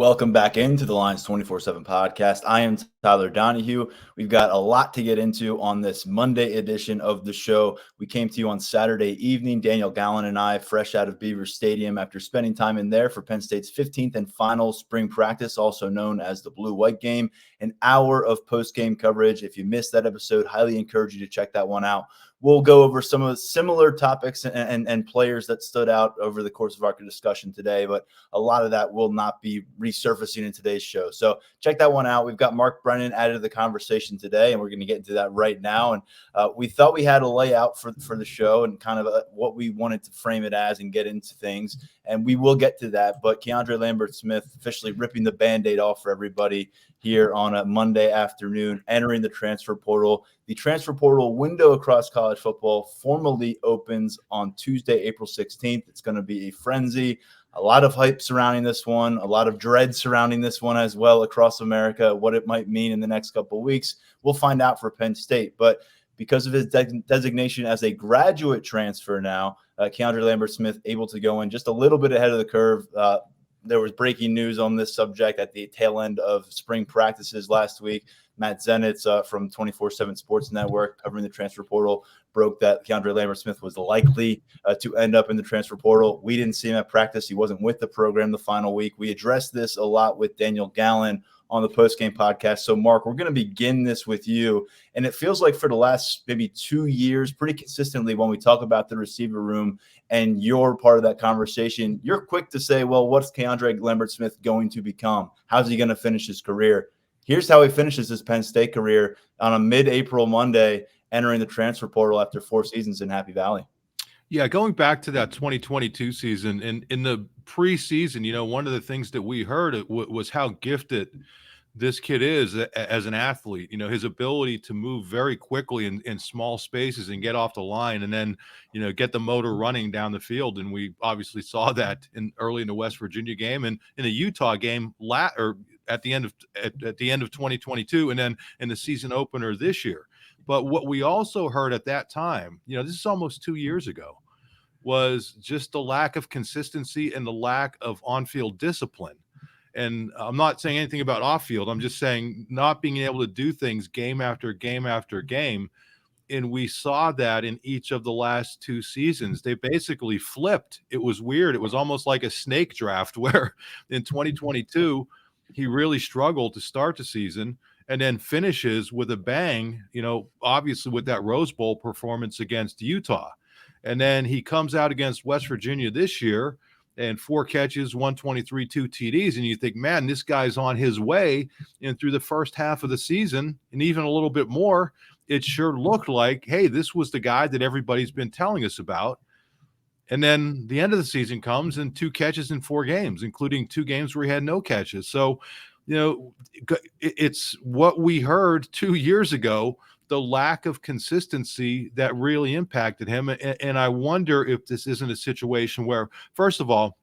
Welcome back into the Lions 24/7 podcast. I am Tyler Donahue. We've got a lot to get into on this Monday edition of the show. We came to you on Saturday evening, Daniel Gallen and I, fresh out of Beaver Stadium after spending time in there for Penn State's 15th and final spring practice, also known as the Blue-White Game, an hour of post-game coverage. If you missed that episode, highly encourage you to check that one out. We'll go over some of the similar topics and players that stood out over the course of our discussion today, but a lot of that will not be resurfacing in today's show. So check that one out. We've got Mark Brennan added to the conversation today, and we're going to get into that right now. And we thought we had a layout for the show and kind of what we wanted to frame it as and get into things, and we will get to that. But KeAndre Lambert-Smith officially ripping the Band-Aid off for everybody here on a Monday afternoon, entering the transfer portal. The transfer portal window across college football formally opens on Tuesday, April 16th. It's going to be a frenzy. A lot of hype surrounding this one, a lot of dread surrounding this one as well across America, what it might mean in the next couple of weeks. We'll find out for Penn State. But because of his designation as a graduate transfer now, KeAndre Lambert-Smith able to go in just a little bit ahead of the curve. There was breaking news on this subject at the tail end of spring practices last week. Matt Zenitz from 24/7 Sports Network covering the transfer portal broke that KeAndre Lambert-Smith was likely to end up in the transfer portal. We didn't see him at practice. He wasn't with the program the final week. We addressed this a lot with Daniel Gallen on the postgame podcast. So, Mark, we're going to begin this with you. And it feels like for the last maybe 2 years, pretty consistently when we talk about the receiver room and you're part of that conversation, you're quick to say, well, what's KeAndre Lambert-Smith going to become? How's he going to finish his career? Here's how he finishes his Penn State career on a mid-April Monday, entering the transfer portal after 4 seasons in Happy Valley. Yeah, going back to that 2022 season, and in the preseason, one of the things that we heard was how gifted this kid is as an athlete. His ability to move very quickly in small spaces and get off the line and then, get the motor running down the field. And we obviously saw that early in the West Virginia game and in the Utah game at the end of 2022 and then in the season opener this year. But what we also heard at that time, this is almost 2 years ago, was just the lack of consistency and the lack of on-field discipline. And I'm not saying anything about off-field. I'm just saying not being able to do things game after game after game. And we saw that in each of the last 2 seasons. They basically flipped. It was weird. It was almost like a snake draft where in 2022, he really struggled to start the season and then finishes with a bang, obviously with that Rose Bowl performance against Utah. And then he comes out against West Virginia this year and 4 catches, 123, 2 TDs. And you think, man, this guy's on his way. And through the first half of the season, and even a little bit more, it sure looked like, hey, this was the guy that everybody's been telling us about. And then the end of the season comes and 2 catches in 4 games, including 2 games where he had no catches. So, it's what we heard 2 years ago, the lack of consistency that really impacted him. And I wonder if this isn't a situation where, first of all,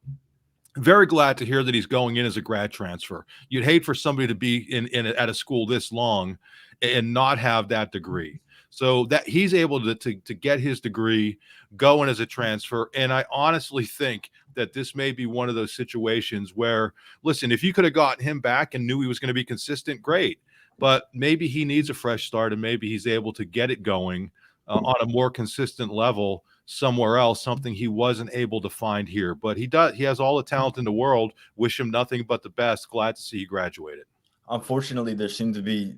very glad to hear that he's going in as a grad transfer. You'd hate for somebody to be at a school this long and not have that degree. So that he's able to get his degree going as a transfer. And I honestly think that this may be one of those situations where, listen, if you could have gotten him back and knew he was going to be consistent, great. But maybe he needs a fresh start and maybe he's able to get it going on a more consistent level somewhere else, something he wasn't able to find here. But he has all the talent in the world. Wish him nothing but the best. Glad to see he graduated. Unfortunately, there seemed to be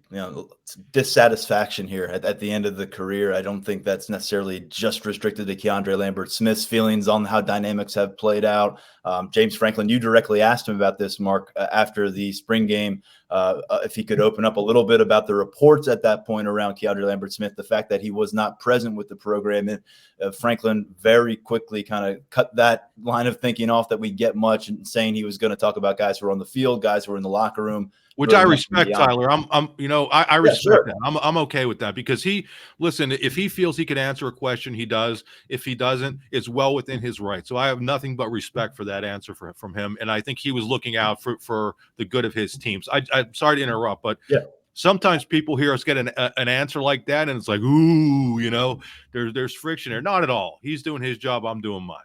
dissatisfaction here at the end of the career. I don't think that's necessarily just restricted to KeAndre Lambert-Smith's feelings on how dynamics have played out. James Franklin, you directly asked him about this, Mark, after the spring game, if he could open up a little bit about the reports at that point around KeAndre Lambert-Smith, the fact that he was not present with the program. And Franklin very quickly kind of cut that line of thinking off that we get much, and saying he was going to talk about guys who were on the field, guys who were in the locker room. Which I respect, Tyler. I respect that. I'm okay with that because if he feels he can answer a question, he does. If he doesn't, it's well within his right. So I have nothing but respect for that answer from him. And I think he was looking out for the good of his teams. I'm sorry to interrupt, but yeah. Sometimes people hear us get an answer like that, and it's like, ooh, there's friction there. Not at all. He's doing his job. I'm doing mine.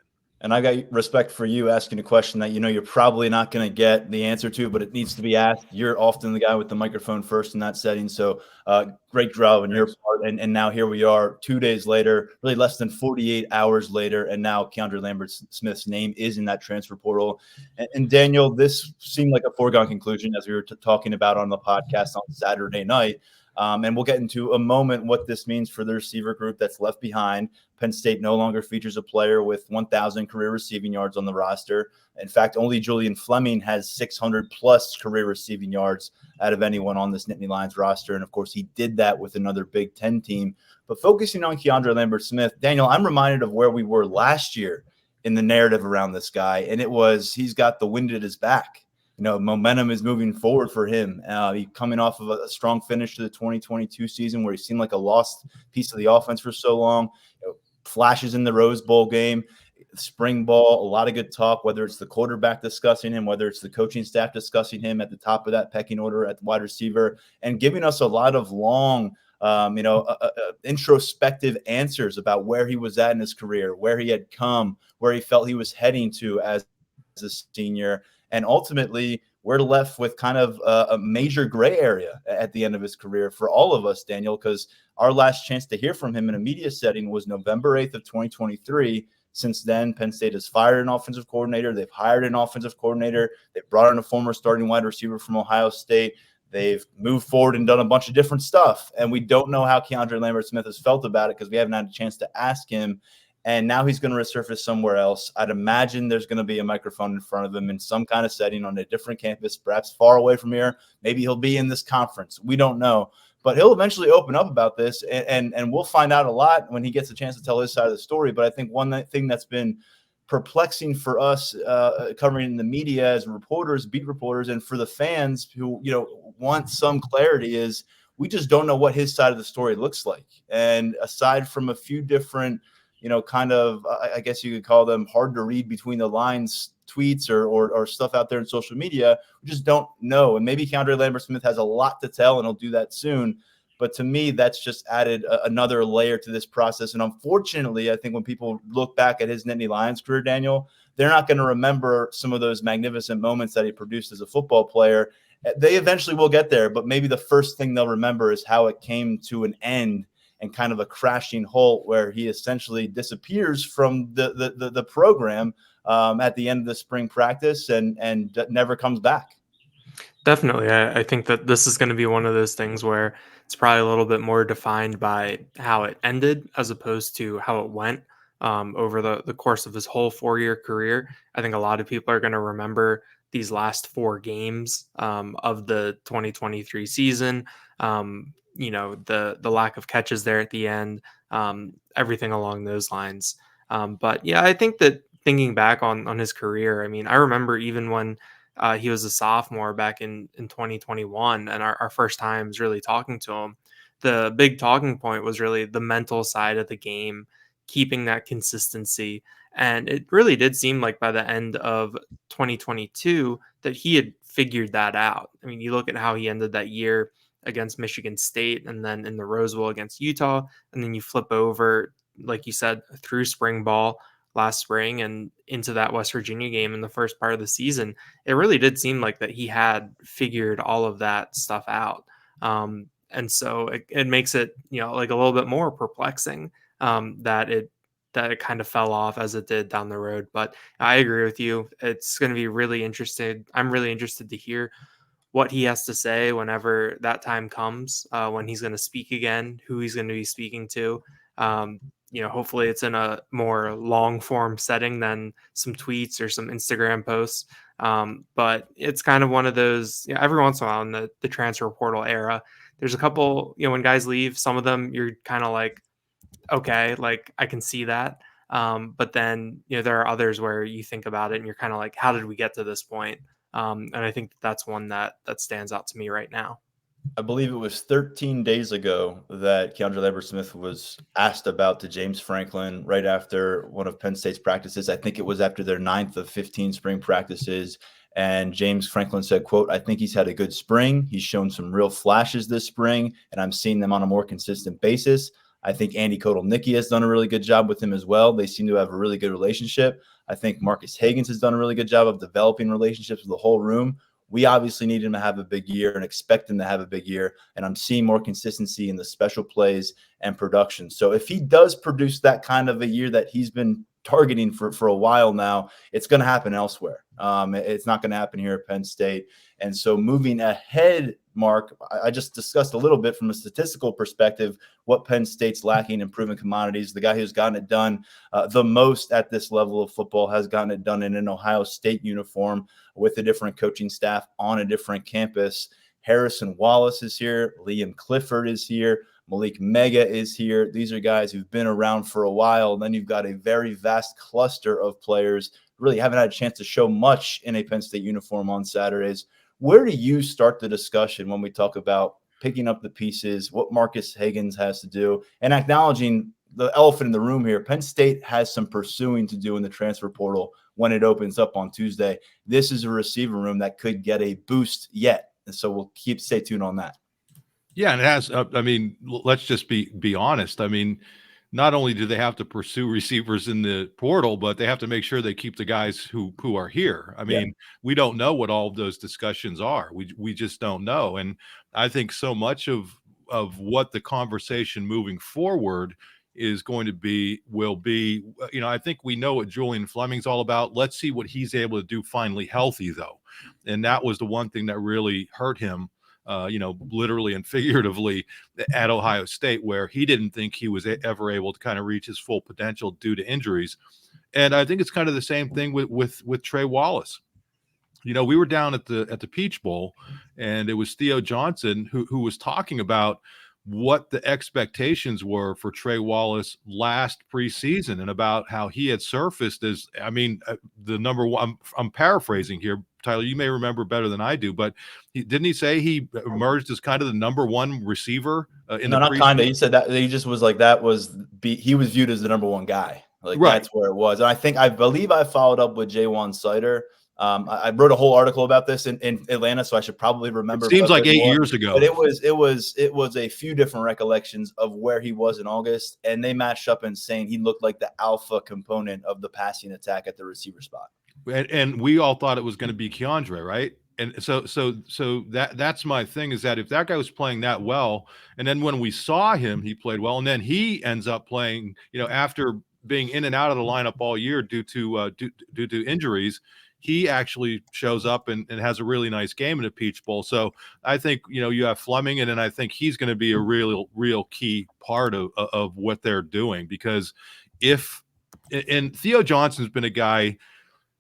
And I got respect for you asking a question that you're probably not going to get the answer to, but it needs to be asked. You're often the guy with the microphone first in that setting. So great job on your part. And now here we are 2 days later, really less than 48 hours later. And now KeAndre Lambert-Smith's name is in that transfer portal. And Daniel, this seemed like a foregone conclusion as we were talking about on the podcast on Saturday night. And we'll get into a moment what this means for the receiver group that's left behind. Penn State no longer features a player with 1,000 career receiving yards on the roster. In fact, only Julian Fleming has 600-plus career receiving yards out of anyone on this Nittany Lions roster. And, of course, he did that with another Big Ten team. But focusing on KeAndre Lambert-Smith, Daniel, I'm reminded of where we were last year in the narrative around this guy, and it was he's got the wind at his back. Momentum is moving forward for him. He's coming off of a strong finish to the 2022 season where he seemed like a lost piece of the offense for so long. Flashes in the Rose Bowl game, spring ball, a lot of good talk, whether it's the quarterback discussing him, whether it's the coaching staff discussing him at the top of that pecking order at wide receiver, and giving us a lot of long, introspective answers about where he was at in his career, where he had come, where he felt he was heading to as a senior. And ultimately, we're left with kind of a major gray area at the end of his career for all of us, Daniel, because our last chance to hear from him in a media setting was November 8th of 2023. Since then, Penn State has fired an offensive coordinator. They've hired an offensive coordinator. They've brought in a former starting wide receiver from Ohio State. They've moved forward and done a bunch of different stuff. And we don't know how KeAndre Lambert-Smith has felt about it because we haven't had a chance to ask him. And now he's going to resurface somewhere else. I'd imagine there's going to be a microphone in front of him in some kind of setting on a different campus, perhaps far away from here. Maybe he'll be in this conference. We don't know. But he'll eventually open up about this, and we'll find out a lot when he gets a chance to tell his side of the story. But I think one thing that's been perplexing for us covering in the media as reporters, beat reporters, and for the fans who want some clarity is we just don't know what his side of the story looks like. And aside from a few different kind of, I guess you could call them hard to read between the lines tweets or stuff out there in social media, we just don't know. And maybe KeAndre Lambert-Smith has a lot to tell, and he'll do that soon. But to me, that's just added another layer to this process. And unfortunately, I think when people look back at his Nittany Lions career, Daniel, they're not going to remember some of those magnificent moments that he produced as a football player. They eventually will get there, but maybe the first thing they'll remember is how it came to an end and kind of a crashing halt where he essentially disappears from the program at the end of the spring practice and never comes back. Definitely. I think that this is going to be one of those things where it's probably a little bit more defined by how it ended as opposed to how it went over the course of his whole 4-year career. I think a lot of people are going to remember these last 4 games of the 2023 season. The lack of catches there at the end, everything along those lines. But yeah, I think that thinking back on his career, I mean, I remember even when he was a sophomore back in 2021 and our first times really talking to him, the big talking point was really the mental side of the game, keeping that consistency. And it really did seem like by the end of 2022 that he had figured that out. I mean, you look at how he ended that year against Michigan State and then in the Rose Bowl against Utah. And then you flip over, like you said, through spring ball last spring and into that West Virginia game in the first part of the season. It really did seem like that he had figured all of that stuff out. And so it makes it, like a little bit more perplexing that it kind of fell off as it did down the road. But I agree with you. It's going to be really interesting. I'm really interested to hear what he has to say whenever that time comes, when he's going to speak again, who he's going to be speaking to. Hopefully it's in a more long form setting than some tweets or some Instagram posts. But it's kind of one of those, every once in a while in the transfer portal era, there's a couple, when guys leave, some of them you're kind of like, okay, like I can see that. But then, there are others where you think about it and you're kind of like, how did we get to this point? And I think that's one that stands out to me right now. I believe it was 13 days ago that KeAndre Lambert-Smith was asked about to James Franklin right after one of Penn State's practices. I think it was after their 9th of 15 spring practices. And James Franklin said, quote, "I think he's had a good spring. He's shown some real flashes this spring, and I'm seeing them on a more consistent basis. I think Andy Kotelnicki has done a really good job with him as well. They seem to have a really good relationship. I think Marcus Higgins has done a really good job of developing relationships with the whole room. We obviously need him to have a big year and expect him to have a big year. And I'm seeing more consistency in the special plays and production. So if he does produce that kind of a year that he's been targeting for a while now, it's going to happen elsewhere. It's not going to happen here at Penn State. And so moving ahead, Mark, I just discussed a little bit from a statistical perspective what Penn State's lacking in proven commodities. The guy who's gotten it done the most at this level of football has gotten it done in an Ohio State uniform with a different coaching staff on a different campus. Harrison Wallace is here. Liam Clifford is here. Malik Mega is here. These are guys who've been around for a while. And then you've got a very vast cluster of players who really haven't had a chance to show much in a Penn State uniform on Saturdays. Where do you start the discussion when we talk about picking up the pieces, what Marcus Higgins has to do, and acknowledging the elephant in the room here? Penn State has some pursuing to do in the transfer portal when it opens up on Tuesday. This is a receiver room that could get a boost yet. And so we'll stay tuned on that. Yeah, and it has. I mean, let's just be honest. I mean, not only do they have to pursue receivers in the portal, but they have to make sure they keep the guys who are here. I mean, we don't know what all of those discussions are. We just don't know. And I think so much of what the conversation moving forward is going to will be, I think we know what Julian Fleming's all about. Let's see what he's able to do finally healthy, though. And that was the one thing that really hurt him, literally and figuratively at Ohio State, where he didn't think he was ever able to kind of reach his full potential due to injuries. And I think it's kind of the same thing with Trey Wallace. We were down at the Peach Bowl, and it was Theo Johnson who was talking about what the expectations were for Trey Wallace last preseason and about how he had surfaced as, the number one. I'm paraphrasing here, Tyler, you may remember better than I do, but didn't he say he emerged as kind of the number one receiver in the not kind of. He said that he just was like he was viewed as the number one guy. Like right. That's where it was. And I believe I followed up with Jaywan Sider. I wrote a whole article about this in Atlanta, so I should probably remember. It seems like 8 years ago. But it was a few different recollections of where he was in August, and they matched up in saying he looked like the alpha component of the passing attack at the receiver spot. And we all thought it was going to be KeAndre, right? And so that's my thing, is that if that guy was playing that well, and then when we saw him, he played well, and then he ends up playing, after being in and out of the lineup all year due to injuries, he actually shows up and has a really nice game in the Peach Bowl. So I think, you have Fleming, and then I think he's going to be a real key part of what they're doing, because and Theo Johnson's been a guy,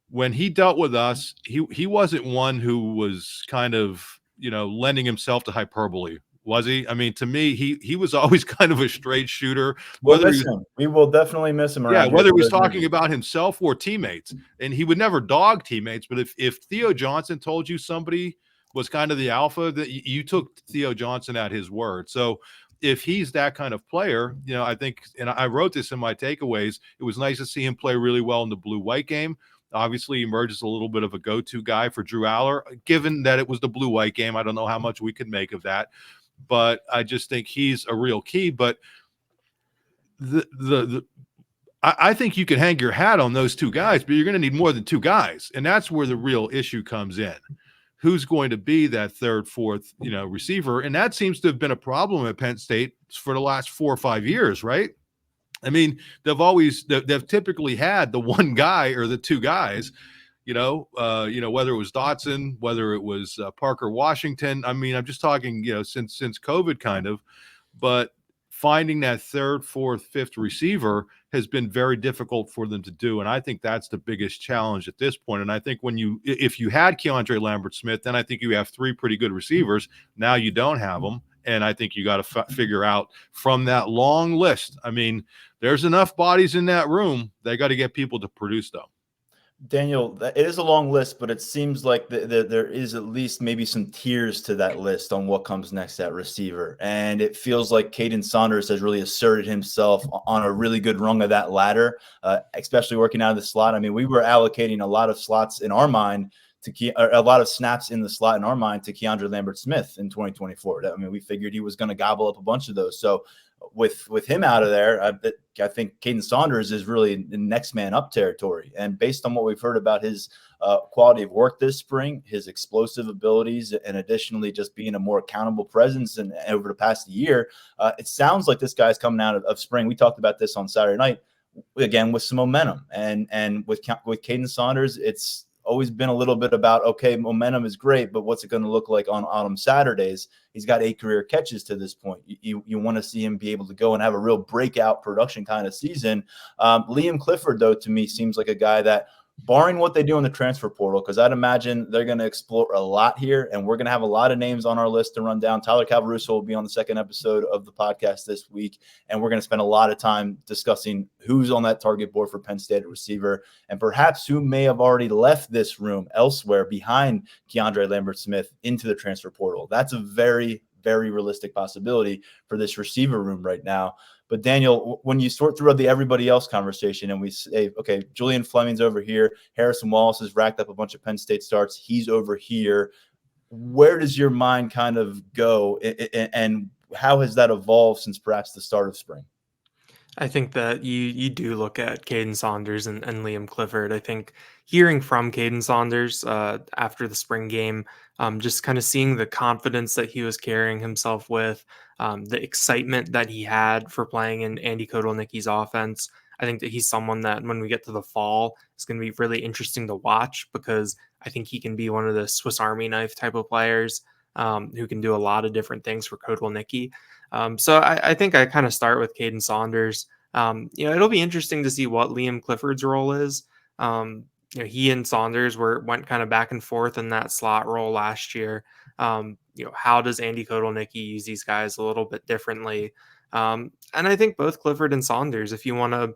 when he dealt with us, he wasn't one who was kind of, lending himself to hyperbole, was he? I mean, to me, he was always kind of a straight shooter. We will definitely miss him. Yeah, whether he was talking about himself or teammates, and he would never dog teammates. But if Theo Johnson told you somebody was kind of the alpha, that you took Theo Johnson at his word. So if he's that kind of player, I think, and I wrote this in my takeaways, it was nice to see him play really well in the blue-white game. Obviously, he emerged as a little bit of a go-to guy for Drew Aller. Given that it was the blue-white game, I don't know how much we could make of that, but I just think he's a real key. But I think you can hang your hat on those two guys, but you're going to need more than two guys, and that's where the real issue comes in. Who's going to be that third, fourth, receiver? And that seems to have been a problem at Penn State for the last 4 or 5 years, right? I mean, they've typically had the one guy or the two guys, whether it was Dotson, whether it was Parker Washington. I mean, I'm just talking, since COVID kind of, but finding that third, fourth, fifth receiver has been very difficult for them to do. And I think that's the biggest challenge at this point. And I think if you had KeAndre Lambert-Smith, then I think you have three pretty good receivers. Now you don't have them. And I think you got to figure out from that long list. I mean, there's enough bodies in that room. They got to get people to produce them. Daniel, it is a long list, but it seems like there is at least maybe some tiers to that list on what comes next at receiver. And it feels like Caden Saunders has really asserted himself on a really good rung of that ladder, especially working out of the slot. I mean, we were allocating a lot of slots in our mind a lot of snaps in the slot in our mind to KeAndre Lambert-Smith in 2024. I mean, we figured he was going to gobble up a bunch of those. So with him out of there, I think Caden Saunders is really in next man up territory. And based on what we've heard about his quality of work this spring, his explosive abilities, and additionally just being a more accountable presence and over the past year, it sounds like this guy's coming out of spring. We talked about this on Saturday night, again, with some momentum. And with Caden Saunders, it's always been a little bit about, okay, momentum is great, but what's it going to look like on Saturdays? He's got 8 career catches to this point. You want to see him be able to go and have a real breakout production kind of season. Liam Clifford, though, to me seems like a guy that, barring what they do in the transfer portal, because I'd imagine they're going to explore a lot here, and we're going to have a lot of names on our list to run down. Tyler Calvaruso will be on the second episode of the podcast this week, and we're going to spend a lot of time discussing who's on that target board for Penn State receiver, and perhaps who may have already left this room elsewhere behind KeAndre Lambert-Smith into the transfer portal. That's a very, very realistic possibility for this receiver room right now. But Daniel, when you sort through the everybody else conversation and we say, okay, Julian Fleming's over here, Harrison Wallace has racked up a bunch of Penn State starts, he's over here. Where does your mind kind of go, and how has that evolved since perhaps the start of spring? I think that you do look at Caden Saunders and Liam Clifford. I think hearing from Caden Saunders after the spring game, just kind of seeing the confidence that he was carrying himself with, the excitement that he had for playing in Andy Kotelnicki's offense. I think that he's someone that when we get to the fall, it's going to be really interesting to watch, because I think he can be one of the Swiss Army knife type of players who can do a lot of different things for Kotelnicki. So I think I kind of start with Caden Saunders. It'll be interesting to see what Liam Clifford's role is. He and Saunders went kind of back and forth in that slot role last year. How does Andy Kotelnicki use these guys a little bit differently? And I think both Clifford and Saunders, if you want to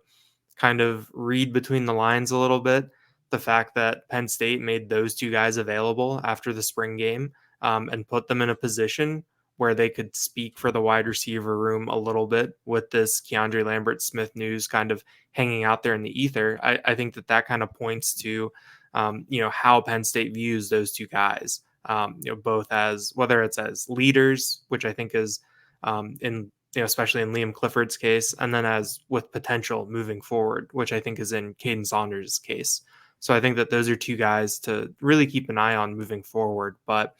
kind of read between the lines a little bit, the fact that Penn State made those two guys available after the spring game and put them in a position where they could speak for the wide receiver room a little bit with this KeAndre Lambert-Smith news kind of hanging out there in the ether. I think that kind of points to, how Penn State views those two guys, both as, whether it's as leaders, which I think is especially in Liam Clifford's case, and then as with potential moving forward, which I think is in Caden Saunders' case. So I think that those are two guys to really keep an eye on moving forward. But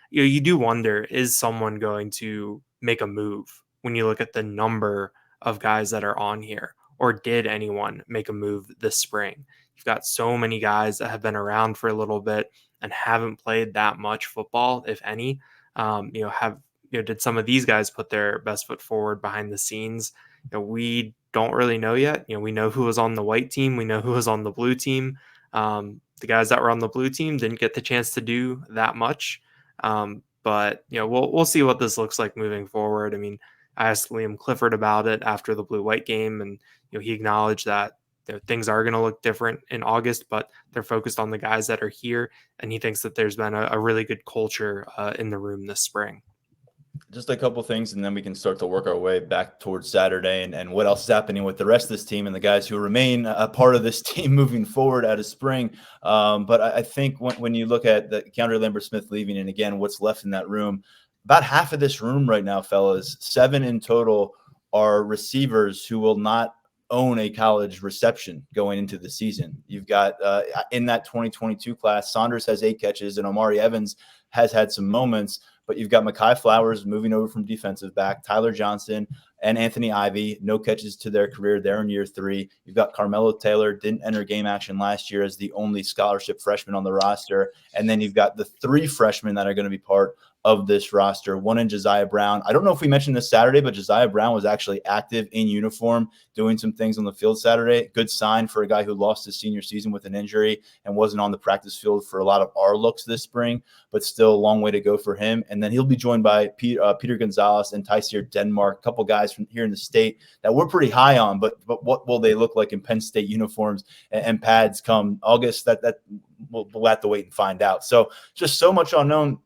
you do wonder, is someone going to make a move when you look at the number of guys that are on here, or did anyone make a move this spring? You've got so many guys that have been around for a little bit and haven't played that much football, if any. Did some of these guys put their best foot forward behind the scenes? We don't really know yet. We know who was on the white team. We know who was on the blue team. The guys that were on the blue team didn't get the chance to do that much. But we'll see what this looks like moving forward. I mean, I asked Liam Clifford about it after the blue-white game, and he acknowledged that things are going to look different in August, but they're focused on the guys that are here, and he thinks that there's been a really good culture in the room this spring. Just a couple things, and then we can start to work our way back towards Saturday and what else is happening with the rest of this team and the guys who remain a part of this team moving forward out of spring. But I think when you look at the KeAndre Lambert-Smith leaving, and again, what's left in that room, about half of this room right now, fellas, 7 in total, are receivers who will not own a college reception going into the season. You've got in that 2022 class, Saunders has 8 catches and Omari Evans has had some moments, but you've got Mekhi Flowers moving over from defensive back, Tyler Johnson and Anthony Ivy, no catches to their career. They're in year 3. You've got Carmelo Taylor, didn't enter game action last year as the only scholarship freshman on the roster. And then you've got the 3 freshmen that are going to be part of this roster. One in Josiah Brown. I don't know if we mentioned this Saturday, but Josiah Brown was actually active in uniform, doing some things on the field Saturday. Good sign for a guy who lost his senior season with an injury and wasn't on the practice field for a lot of our looks this spring, but still a long way to go for him. And then he'll be joined by Peter Gonzalez and Tyseer Denmark, a couple guys from here in the state that we're pretty high on, but what will they look like in Penn State uniforms and pads come August? That we'll have to wait and find out. So just so much unknown.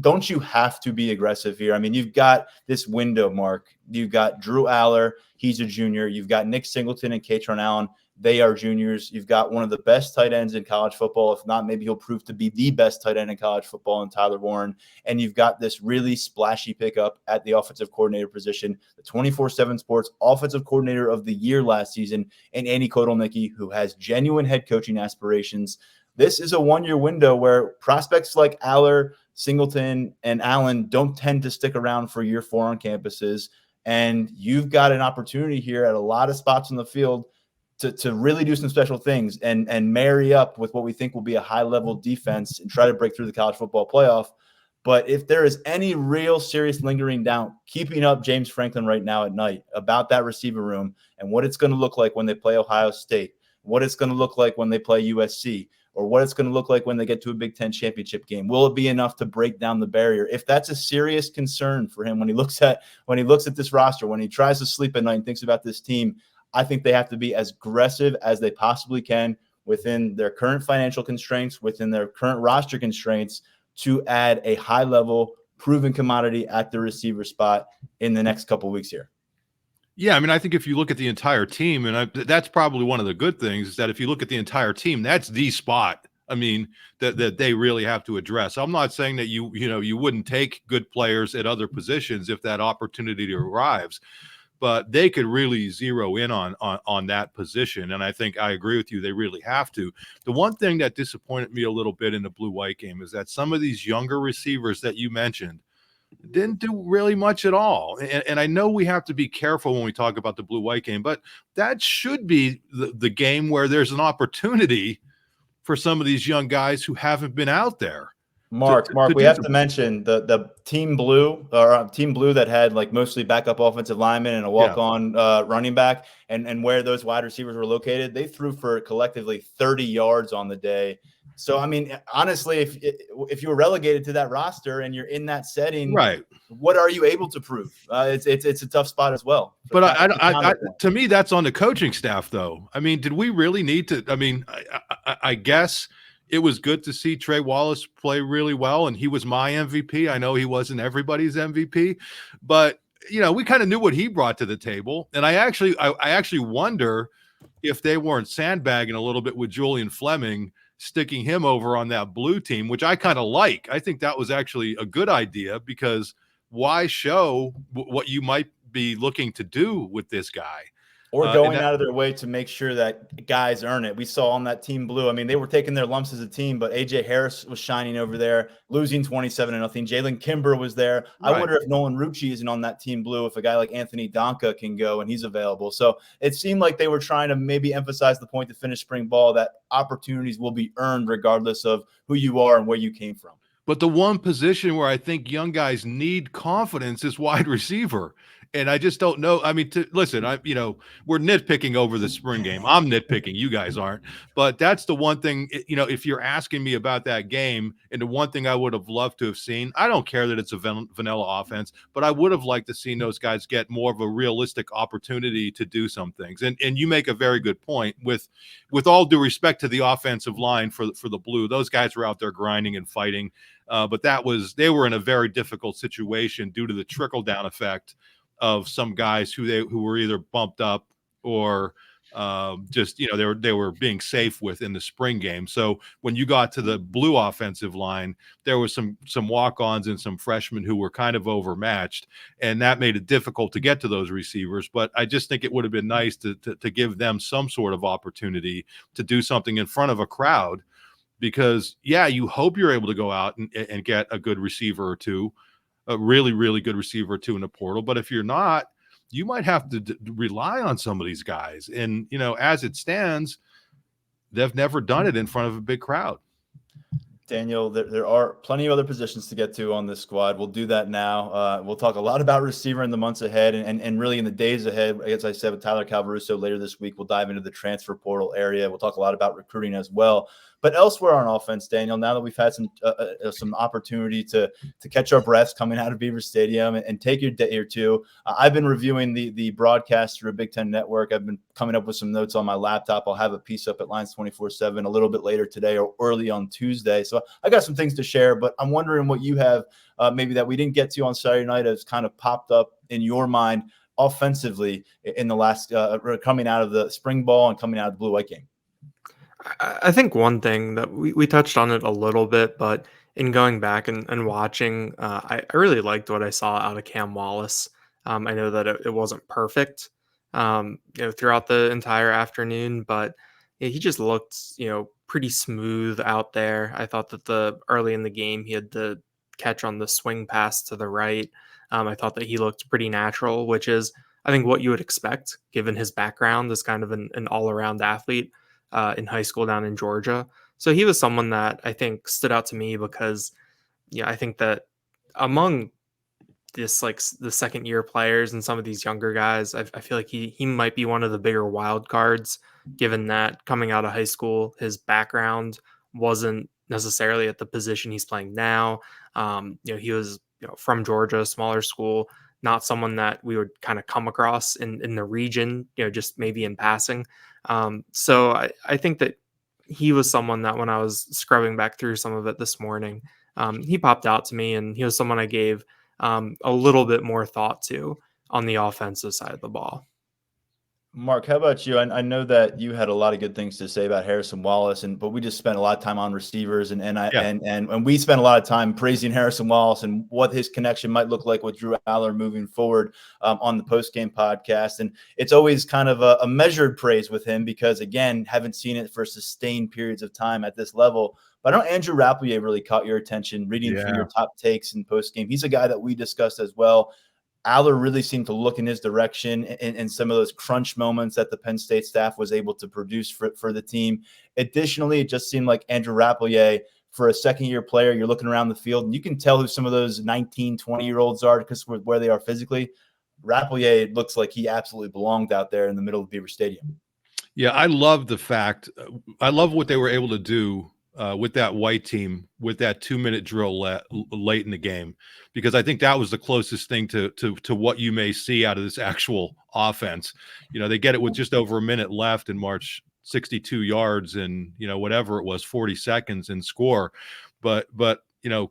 Don't you have to be aggressive here? I mean, you've got this window, Mark. You've got Drew Aller. He's a junior. You've got Nick Singleton and Katron Allen. They are juniors. You've got one of the best tight ends in college football. If not, maybe he'll prove to be the best tight end in college football in Tyler Warren. And you've got this really splashy pickup at the offensive coordinator position, the 24/7 Sports Offensive Coordinator of the Year last season, and Andy Kotelnicki, who has genuine head coaching aspirations. This is a one-year window where prospects like Aller, Singleton, and Allen don't tend to stick around for year 4 on campuses. And you've got an opportunity here at a lot of spots on the field to really do some special things and marry up with what we think will be a high-level defense and try to break through the college football playoff. But if there is any real serious lingering doubt, keeping up James Franklin right now at night about that receiver room and what it's going to look like when they play Ohio State, what it's going to look like when they play USC, or what it's going to look like when they get to a Big Ten championship game. Will it be enough to break down the barrier? If that's a serious concern for him when he looks at this roster, when he tries to sleep at night and thinks about this team, I think they have to be as aggressive as they possibly can within their current financial constraints, within their current roster constraints, to add a high-level, proven commodity at the receiver spot in the next couple of weeks here. Yeah, I mean, I think if you look at the entire team, and that's probably one of the good things, is that if you look at the entire team, that's the spot, I mean, that they really have to address. I'm not saying that you wouldn't take good players at other positions if that opportunity arrives, but they could really zero in on that position. And I think I agree with you. They really have to. The one thing that disappointed me a little bit in the blue-white game is that some of these younger receivers that you mentioned didn't do really much at all. And I know we have to be careful when we talk about the blue-white game, but that should be the game where there's an opportunity for some of these young guys who haven't been out there. Mark, we have to mention the team blue that had like mostly backup offensive linemen and a walk-on running back, and where those wide receivers were located. They threw for collectively 30 yards on the day. So, I mean, honestly, if you were relegated to that roster and you're in that setting, right, what are you able to prove? It's a tough spot as well. But I to me, that's on the coaching staff, though. I mean, did we really need to? I mean, I guess it was good to see Trey Wallace play really well, and he was my MVP. I know he wasn't everybody's MVP, but we kind of knew what he brought to the table. And I actually wonder if they weren't sandbagging a little bit with Julian Fleming, sticking him over on that blue team, which I kind of like. I think that was actually a good idea, because why show what you might be looking to do with this guy? Or going out of their way to make sure that guys earn it. We saw on that team blue, I mean, they were taking their lumps as a team, but A.J. Harris was shining over there, losing 27-0. Jalen Kimber was there. Right. I wonder if Nolan Rucci isn't on that team blue, if a guy like Anthony Donka can go and he's available. So it seemed like they were trying to maybe emphasize the point to finish spring ball, that opportunities will be earned regardless of who you are and where you came from. But the one position where I think young guys need confidence is wide receiver. And I just don't know. I mean, listen, we're nitpicking over the spring game. I'm nitpicking. You guys aren't. But that's the one thing, if you're asking me about that game, and the one thing I would have loved to have seen, I don't care that it's a vanilla offense, but I would have liked to see those guys get more of a realistic opportunity to do some things. And you make a very good point. With all due respect to the offensive line for the blue, those guys were out there grinding and fighting. But they were in a very difficult situation due to the trickle-down effect of some guys who were either bumped up or just they were being safe with in the spring game. So when you got to the blue offensive line, there was some walk-ons and some freshmen who were kind of overmatched, and that made it difficult to get to those receivers. But I just think it would have been nice to give them some sort of opportunity to do something in front of a crowd, because you hope you're able to go out and get a good receiver or two, a really, really good receiver or two in the portal. But if you're not, you might have to rely on some of these guys. And, as it stands, they've never done it in front of a big crowd. Daniel, there are plenty of other positions to get to on this squad. We'll do that now. We'll talk a lot about receiver in the months ahead and really in the days ahead. As I said, with Tyler Calvaruso later this week, we'll dive into the transfer portal area. We'll talk a lot about recruiting as well. But elsewhere on offense, Daniel, now that we've had some opportunity to catch our breaths coming out of Beaver Stadium and take your day or two, I've been reviewing the broadcast through a Big Ten Network. I've been coming up with some notes on my laptop. I'll have a piece up at Lions 24/7 a little bit later today or early on Tuesday. So I got some things to share, but I'm wondering what you have maybe that we didn't get to on Saturday night has kind of popped up in your mind offensively in the last coming out of the spring ball and coming out of the blue-white game? I think one thing that we touched on it a little bit, but in going back and watching, I really liked what I saw out of Cam Wallace. I know that it wasn't perfect, throughout the entire afternoon, but yeah, he just looked, pretty smooth out there. I thought that the early in the game he had the catch on the swing pass to the right. I thought that he looked pretty natural, which is I think what you would expect given his background as kind of an all around athlete in high school down in Georgia. So he was someone that I think stood out to me because, I think that among this like the second year players and some of these younger guys, I feel like he might be one of the bigger wild cards, given that coming out of high school, his background wasn't necessarily at the position he's playing now. He was from Georgia, smaller school, not someone that we would kind of come across in the region, just maybe in passing. So I think that he was someone that when I was scrubbing back through some of it this morning, he popped out to me, and he was someone I gave a little bit more thought to on the offensive side of the ball. Mark, how about you? I know that you had a lot of good things to say about Harrison Wallace, but we just spent a lot of time on receivers, and we spent a lot of time praising Harrison Wallace and what his connection might look like with Drew Aller moving forward on the postgame podcast. And it's always kind of a measured praise with him because, again, haven't seen it for sustained periods of time at this level. But I know Andrew Rappelier really caught your attention reading through your top takes in postgame. He's a guy that we discussed as well. Aller really seemed to look in his direction in some of those crunch moments that the Penn State staff was able to produce for the team. Additionally, it just seemed like Andrew Rappelier, for a second-year player, you're looking around the field, and you can tell who some of those 19, 20-year-olds are because where they are physically. Rappelier looks like he absolutely belonged out there in the middle of Beaver Stadium. Yeah, I love the fact – I love what they were able to do with that white team, with that 2-minute drill late in the game, because I think that was the closest thing to what you may see out of this actual offense. They get it with just over a minute left and march 62 yards in, whatever it was, 40 seconds and score. But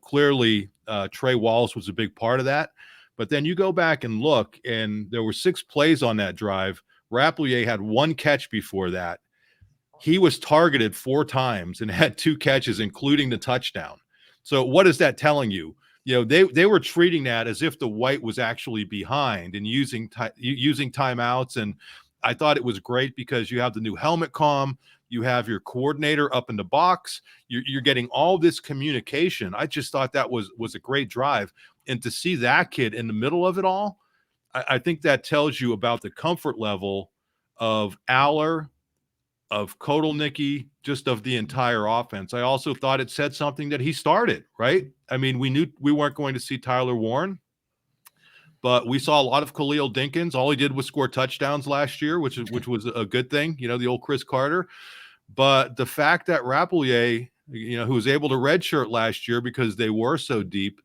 clearly Trey Wallace was a big part of that. But then you go back and look, and there were 6 plays on that drive. Rappelier had 1 catch before that. He was targeted 4 times and had 2 catches, including the touchdown. So what is that telling you? They were treating that as if the white was actually behind and using timeouts. And I thought it was great because you have the new helmet comm, you have your coordinator up in the box, you're getting all this communication. I just thought that was a great drive. And to see that kid in the middle of it all, I think that tells you about the comfort level of Aller, of Kotelnicki, just of the entire offense. I also thought it said something that he started, right? I mean, we knew we weren't going to see Tyler Warren, but we saw a lot of Khalil Dinkins. All he did was score touchdowns last year, which was a good thing, the old Chris Carter. But the fact that Rappelier, who was able to redshirt last year because they were so deep,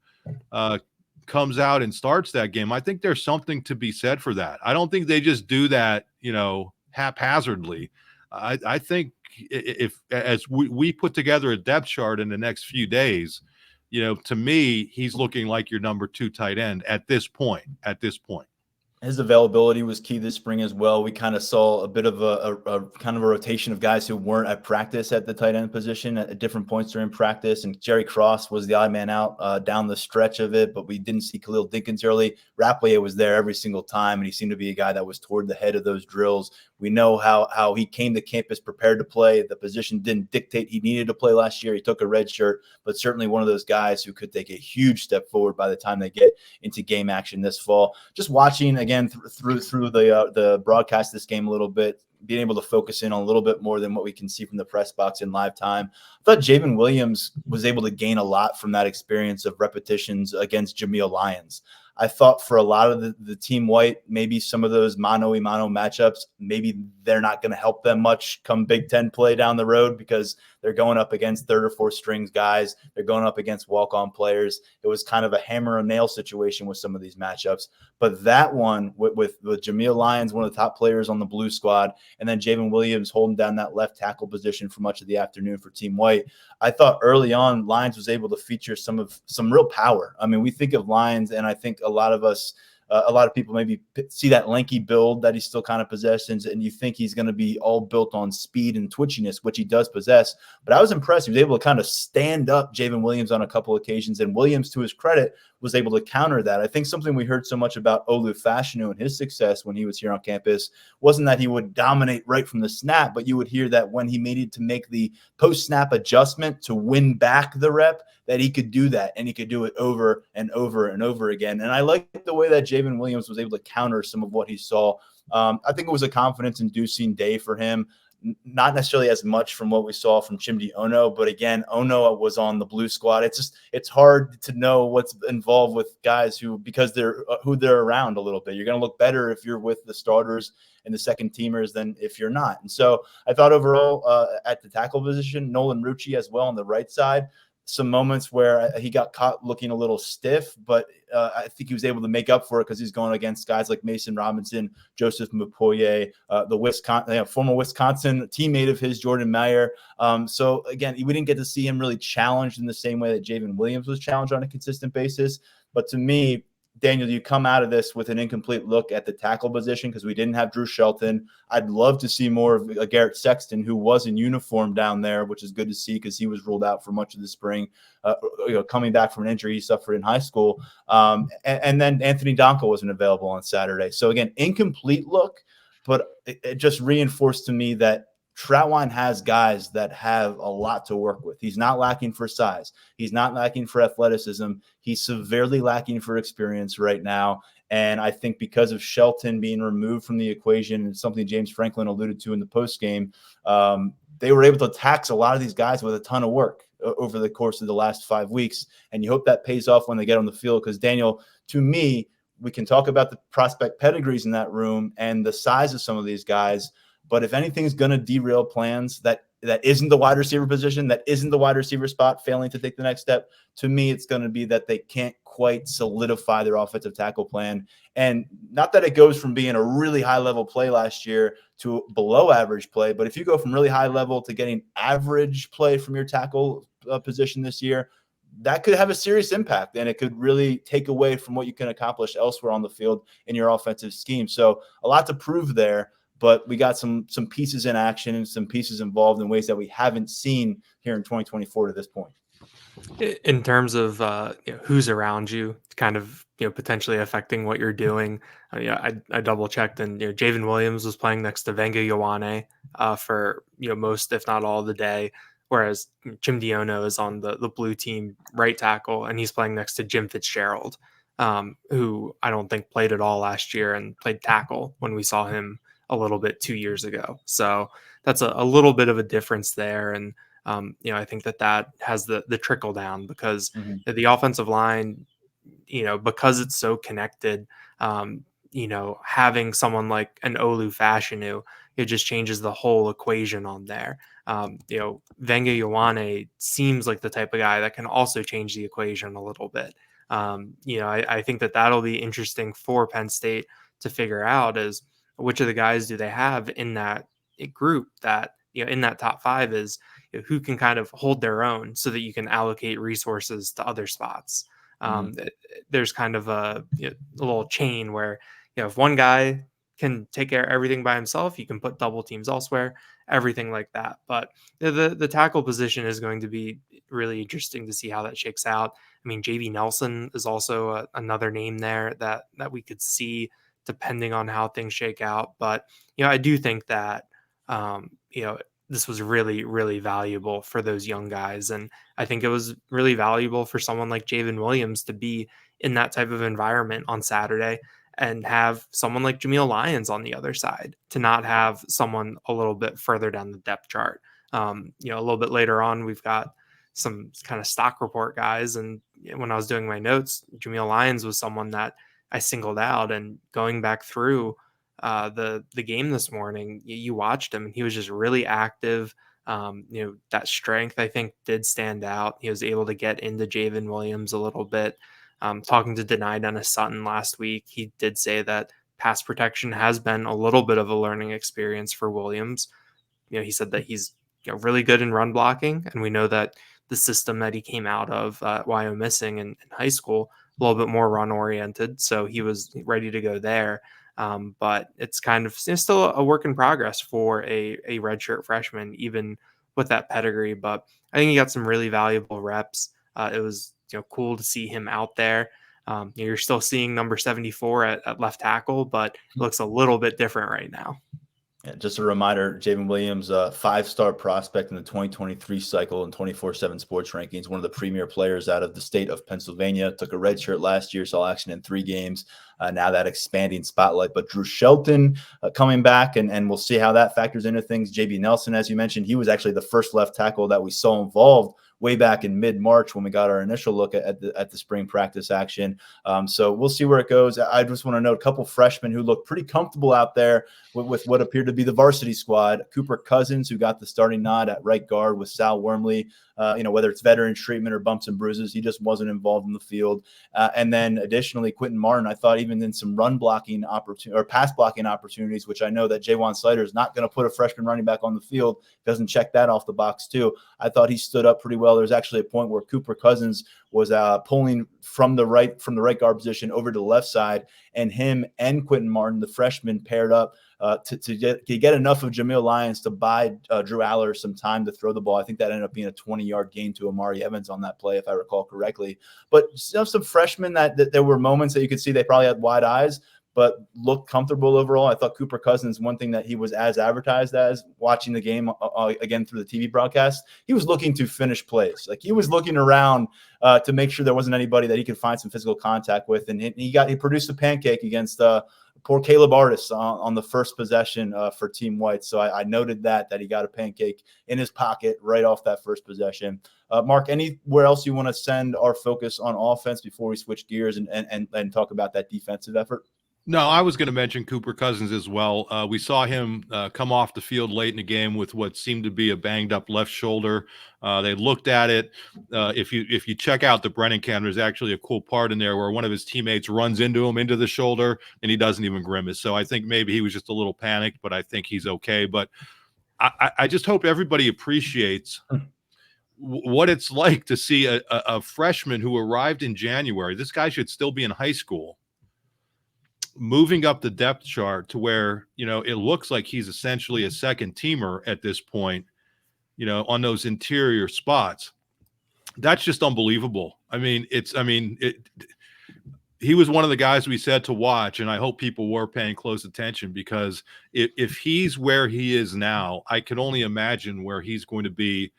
comes out and starts that game, I think there's something to be said for that. I don't think they just do that, haphazardly. I think if as we put together a depth chart in the next few days, to me, he's looking like your number 2 tight end at this point. His availability was key this spring as well. We kind of saw a bit of a kind of a rotation of guys who weren't at practice at the tight end position at different points during practice. And Jerry Cross was the odd man out down the stretch of it, but we didn't see Khalil Dinkins early. Rappelier was there every single time, and he seemed to be a guy that was toward the head of those drills. We know how he came to campus prepared to play. The position didn't dictate he needed to play last year. He took a red shirt, but certainly one of those guys who could take a huge step forward by the time they get into game action this fall. Just watching again through the broadcast this game a little bit, being able to focus in on a little bit more than what we can see from the press box in live time. I thought Javen Williams was able to gain a lot from that experience of repetitions against Nittany Lions. I thought for a lot of the team white, maybe some of those mano-a-mano matchups, maybe they're not going to help them much come Big Ten play down the road because they're going up against 3rd or 4th strings guys. They're going up against walk-on players. It was kind of a hammer and nail situation with some of these matchups. But that one with Nittany Lions, one of the top players on the blue squad, and then Javen Williams holding down that left tackle position for much of the afternoon for Team White, I thought early on Lions was able to feature some real power. I mean, we think of Lions, and I think a lot of us a lot of people maybe see that lanky build that he still kind of possesses, and you think he's going to be all built on speed and twitchiness, which he does possess. But I was impressed. He was able to kind of stand up Javen Williams on a couple occasions, and Williams, to his credit, was able to counter that. I think something we heard so much about Olu Fashanu and his success when he was here on campus wasn't that he would dominate right from the snap, but you would hear that when he needed to make the post-snap adjustment to win back the rep, that he could do that, and he could do it over and over and over again. And I like the way that Javen Williams was able to counter some of what he saw. I think it was a confidence-inducing day for him. Not necessarily as much from what we saw from Chimdi Ono, but again, Ono was on the blue squad. It's hard to know what's involved with guys because they're who they're around a little bit. You're going to look better if you're with the starters and the second teamers than if you're not. And so I thought overall at the tackle position, Nolan Rucci as well on the right side, some moments where he got caught looking a little stiff, but I think he was able to make up for it because he's going against guys like Mason Robinson, Joseph Mupoye, the former Wisconsin teammate of his, Jordan Meyer. So again, we didn't get to see him really challenged in the same way that Javen Williams was challenged on a consistent basis. But to me, Daniel, you come out of this with an incomplete look at the tackle position because we didn't have Drew Shelton. I'd love to see more of Garrett Sexton, who was in uniform down there, which is good to see because he was ruled out for much of the spring, coming back from an injury he suffered in high school. And then Anthony Donko wasn't available on Saturday. So again, incomplete look, but it just reinforced to me that Trautwein has guys that have a lot to work with. He's not lacking for size. He's not lacking for athleticism. He's severely lacking for experience right now. And I think because of Shelton being removed from the equation, and something James Franklin alluded to in the postgame, they were able to tax a lot of these guys with a ton of work over the course of the last 5 weeks. And you hope that pays off when they get on the field. Because, Daniel, to me, we can talk about the prospect pedigrees in that room and the size of some of these guys. But if anything's going to derail plans that isn't the wide receiver position, that isn't the wide receiver spot, failing to take the next step, to me, it's going to be that they can't quite solidify their offensive tackle plan. And not that it goes from being a really high level play last year to below average play, but if you go from really high level to getting average play from your tackle position this year, that could have a serious impact, and it could really take away from what you can accomplish elsewhere on the field in your offensive scheme. So a lot to prove there. But we got some pieces in action and some pieces involved in ways that we haven't seen here in 2024 to this point. In terms of who's around you, kind of potentially affecting what you're doing, I double checked, and Javen Williams was playing next to Venga Ioane for most, if not all, of the day, whereas Chimdi Ono is on the blue team right tackle, and he's playing next to Jim Fitzgerald, who I don't think played at all last year and played tackle when we saw him a little bit 2 years ago. So that's a little bit of a difference there. And, I think that has the trickle down because the offensive line, because it's so connected, having someone like an Olu Fashanu, it just changes the whole equation on there. Venga Ioane seems like the type of guy that can also change the equation a little bit. I think that'll be interesting for Penn State to figure out is, which of the guys do they have in that group that, in that top five is who can kind of hold their own so that you can allocate resources to other spots. There's kind of a little chain where, if one guy can take care of everything by himself, you can put double teams elsewhere, everything like that. But the tackle position is going to be really interesting to see how that shakes out. I mean, JV Nelson is also another name there that we could see depending on how things shake out. But, I do think that, this was really, really valuable for those young guys. And I think it was really valuable for someone like Javen Williams to be in that type of environment on Saturday and have someone like Nittany Lions on the other side, to not have someone a little bit further down the depth chart. A little bit later on, we've got some kind of stock report guys. And when I was doing my notes, Nittany Lions was someone that I singled out, and going back through the game this morning, you watched him and he was just really active. That strength, I think, did stand out. He was able to get into Javen Williams a little bit. Talking to Dennis Sutton last week, he did say that pass protection has been a little bit of a learning experience for Williams. He said that he's really good in run blocking, and we know that the system that he came out of Wyomissing in high school little bit more run oriented. So he was ready to go there. But it's kind of still a work in progress for a redshirt freshman, even with that pedigree. But I think he got some really valuable reps. It was cool to see him out there. You're still seeing number 74 at left tackle, but it looks a little bit different right now. Yeah, just a reminder, Javen Williams, a 5-star prospect in the 2023 cycle in 24/7 Sports Rankings, one of the premier players out of the state of Pennsylvania. Took a red shirt last year, saw action in 3 games. Now that expanding spotlight. But Drew Shelton coming back, and we'll see how that factors into things. JB Nelson, as you mentioned, he was actually the first left tackle that we saw involved way back in mid-March when we got our initial look at the spring practice action. So we'll see where it goes. I just want to note a couple freshmen who look pretty comfortable out there with what appeared to be the varsity squad. Cooper Cousins, who got the starting nod at right guard with Sal Wormley. Whether it's veteran treatment or bumps and bruises, he just wasn't involved in the field. And then additionally, Quentin Martin, I thought even in some run blocking or pass blocking opportunities, which I know that Jaywan Slater is not going to put a freshman running back on the field, doesn't check that off the box too. I thought he stood up pretty well. There's actually a point where Cooper Cousins was pulling from the right guard position over to the left side, and him and Quentin Martin, the freshman, paired up to get enough of Nittany Lions to buy Drew Aller some time to throw the ball. I think that ended up being a 20-yard gain to Amari Evans on that play, if I recall correctly. But some freshmen that there were moments that you could see they probably had wide eyes, but looked comfortable overall. I thought Cooper Cousins, one thing that he was as advertised as, watching the game again through the TV broadcast, he was looking to finish plays. Like, he was looking around to make sure there wasn't anybody that he could find some physical contact with. And he produced a pancake against poor Caleb Artis on the first possession for Team White. So I noted that he got a pancake in his pocket right off that first possession. Mark, anywhere else you want to send our focus on offense before we switch gears and talk about that defensive effort? No, I was going to mention Cooper Cousins as well. We saw him come off the field late in the game with what seemed to be a banged up left shoulder. They looked at it. If you check out the Brennan cam, there's actually a cool part in there where one of his teammates runs into him into the shoulder, and he doesn't even grimace. So I think maybe he was just a little panicked, but I think he's okay. But I just hope everybody appreciates what it's like to see a freshman who arrived in January. This guy should still be in high school, moving up the depth chart to where, it looks like he's essentially a second teamer at this point, on those interior spots. That's just unbelievable. He was one of the guys we said to watch, and I hope people were paying close attention, because if he's where he is now, I can only imagine where he's going to be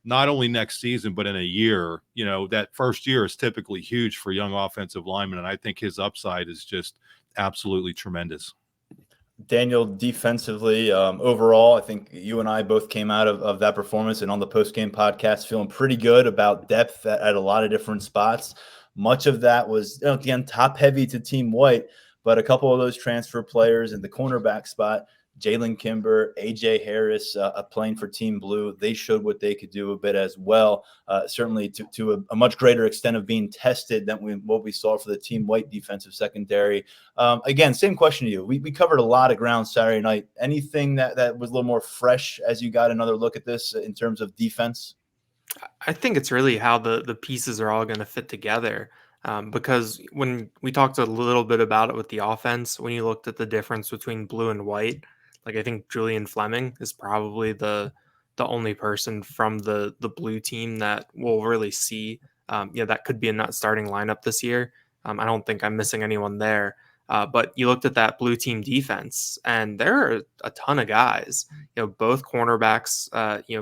not only next season, but in a year. That first year is typically huge for young offensive linemen, and I think his upside is just absolutely tremendous. Daniel, defensively, overall, I think you and I both came out of that performance and on the post-game podcast feeling pretty good about depth at a lot of different spots. Much of that was, again, top-heavy to Team White, but a couple of those transfer players in the cornerback spot, Jalen Kimber, A.J. Harris, playing for Team Blue, they showed what they could do a bit as well, certainly to a much greater extent of being tested than what we saw for the Team White defensive secondary. Again, same question to you. We covered a lot of ground Saturday night. Anything that was a little more fresh as you got another look at this in terms of defense? I think it's really how the pieces are all going to fit together. Because when we talked a little bit about it with the offense, when you looked at the difference between blue and white, like, I think Julian Fleming is probably the only person from the blue team that we'll really see. That could be in that starting lineup this year. I don't think I'm missing anyone there. But you looked at that blue team defense, and there are a ton of guys. Both cornerbacks,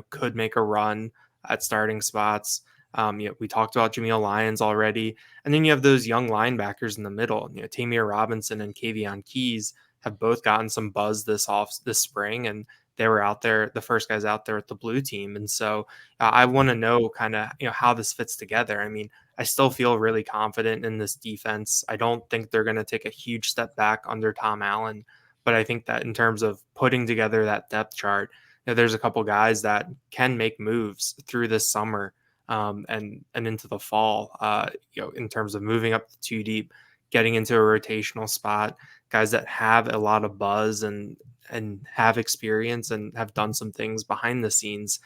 could make a run at starting spots. We talked about Nittany Lions already, and then you have those young linebackers in the middle. Tamir Robinson and Kavion Keys have both gotten some buzz this spring, and they were out there, the first guys out there with the blue team. And so I want to know kind of how this fits together. I still feel really confident in this defense. I don't think they're going to take a huge step back under Tom Allen, but I think that in terms of putting together that depth chart, there's a couple guys that can make moves through this summer and into the fall, in terms of moving up to 2 deep, getting into a rotational spot, guys that have a lot of buzz and have experience and have done some things behind the scenes.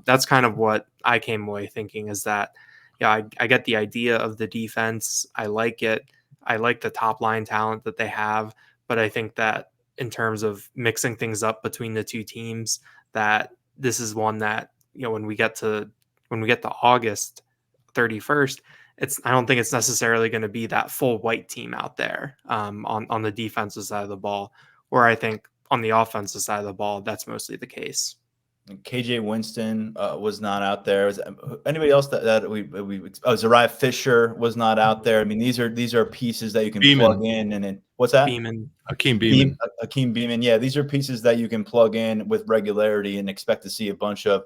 That's kind of what I came away thinking, is that, yeah, I get the idea of the defense. I like it. I like the top line talent that they have, but I think that in terms of mixing things up between the two teams, that this is one that, when we get to August 31st, I don't think it's necessarily going to be that full white team out there on the defensive side of the ball, where I think on the offensive side of the ball, that's mostly the case. KJ Winston was not out there. Was anybody else that we Zariah Fisher was not out there. I mean, these are pieces that you can plug in, and then what's that? Akeem Beeman. Akeem Beeman. Yeah, these are pieces that you can plug in with regularity and expect to see a bunch of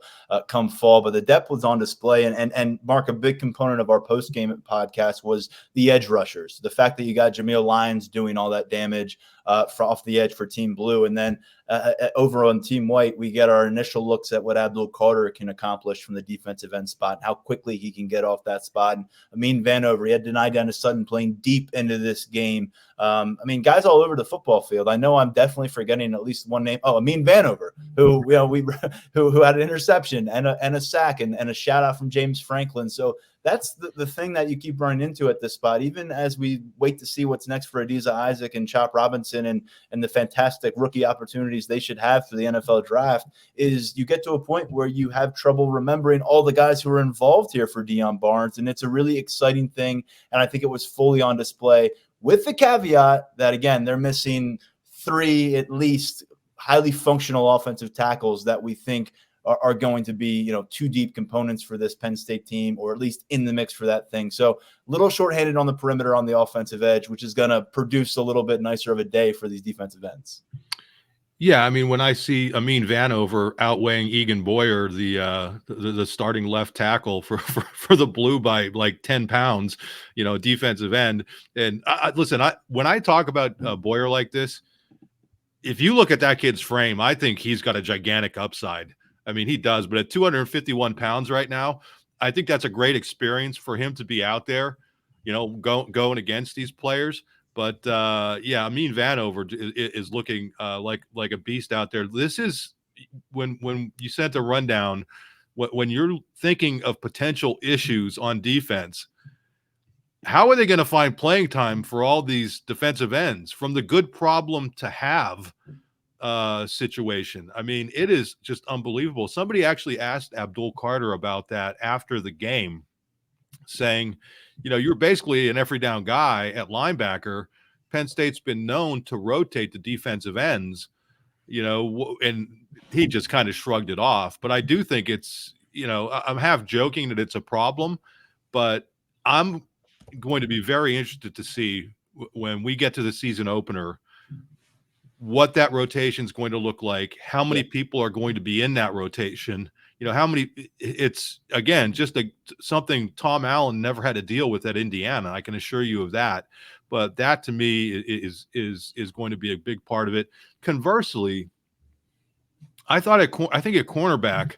come fall. But the depth was on display. And Mark, a big component of our post-game podcast was the edge rushers. The fact that you got Nittany Lions doing all that damage off the edge for Team Blue. And then over on Team White, we get our initial looks at what Abdul Carter can accomplish from the defensive end spot, and how quickly he can get off that spot. And Amin Vanover, he had denied down to Sutton playing deep into this game. I mean, guys all over the football field. I know I'm definitely forgetting at least one name. Oh, Amin Vanover, who who had an interception and a sack and a shout out from James Franklin. So that's the thing that you keep running into at this spot, even as we wait to see what's next for Adisa Isaac and Chop Robinson and the fantastic rookie opportunities they should have for the NFL draft, is you get to a point where you have trouble remembering all the guys who are involved here for Deion Barnes. And it's a really exciting thing. And I think it was fully on display, with the caveat that, again, they're missing 3 at least highly functional offensive tackles that we think are going to be, 2 deep components for this Penn State team, or at least in the mix for that thing. So a little shorthanded on the perimeter on the offensive edge, which is going to produce a little bit nicer of a day for these defensive ends. Yeah, I mean, when I see Amin Vanover outweighing Egan Boyer, the starting left tackle for the Blue by like 10 pounds, defensive end. And listen, when I talk about Boyer like this, if you look at that kid's frame, I think he's got a gigantic upside. I mean, he does, but at 251 pounds right now, I think that's a great experience for him to be out there, going against these players. But yeah, Amin Vanover is looking like a beast out there. This is when you sent the rundown, when you're thinking of potential issues on defense, how are they going to find playing time for all these defensive ends from the good problem to have situation? I mean, it is just unbelievable. Somebody actually asked Abdul Carter about that after the game, saying, you're basically an every down guy at linebacker. Penn State's been known to rotate the defensive ends, and he just kind of shrugged it off. But I do think it's, I'm half joking that it's a problem, but I'm going to be very interested to see when we get to the season opener what that rotation is going to look like, how many people are going to be in that rotation, how many. It's, again, just something Tom Allen never had to deal with at Indiana. I can assure you of that. But that to me is going to be a big part of it. Conversely, I think at cornerback,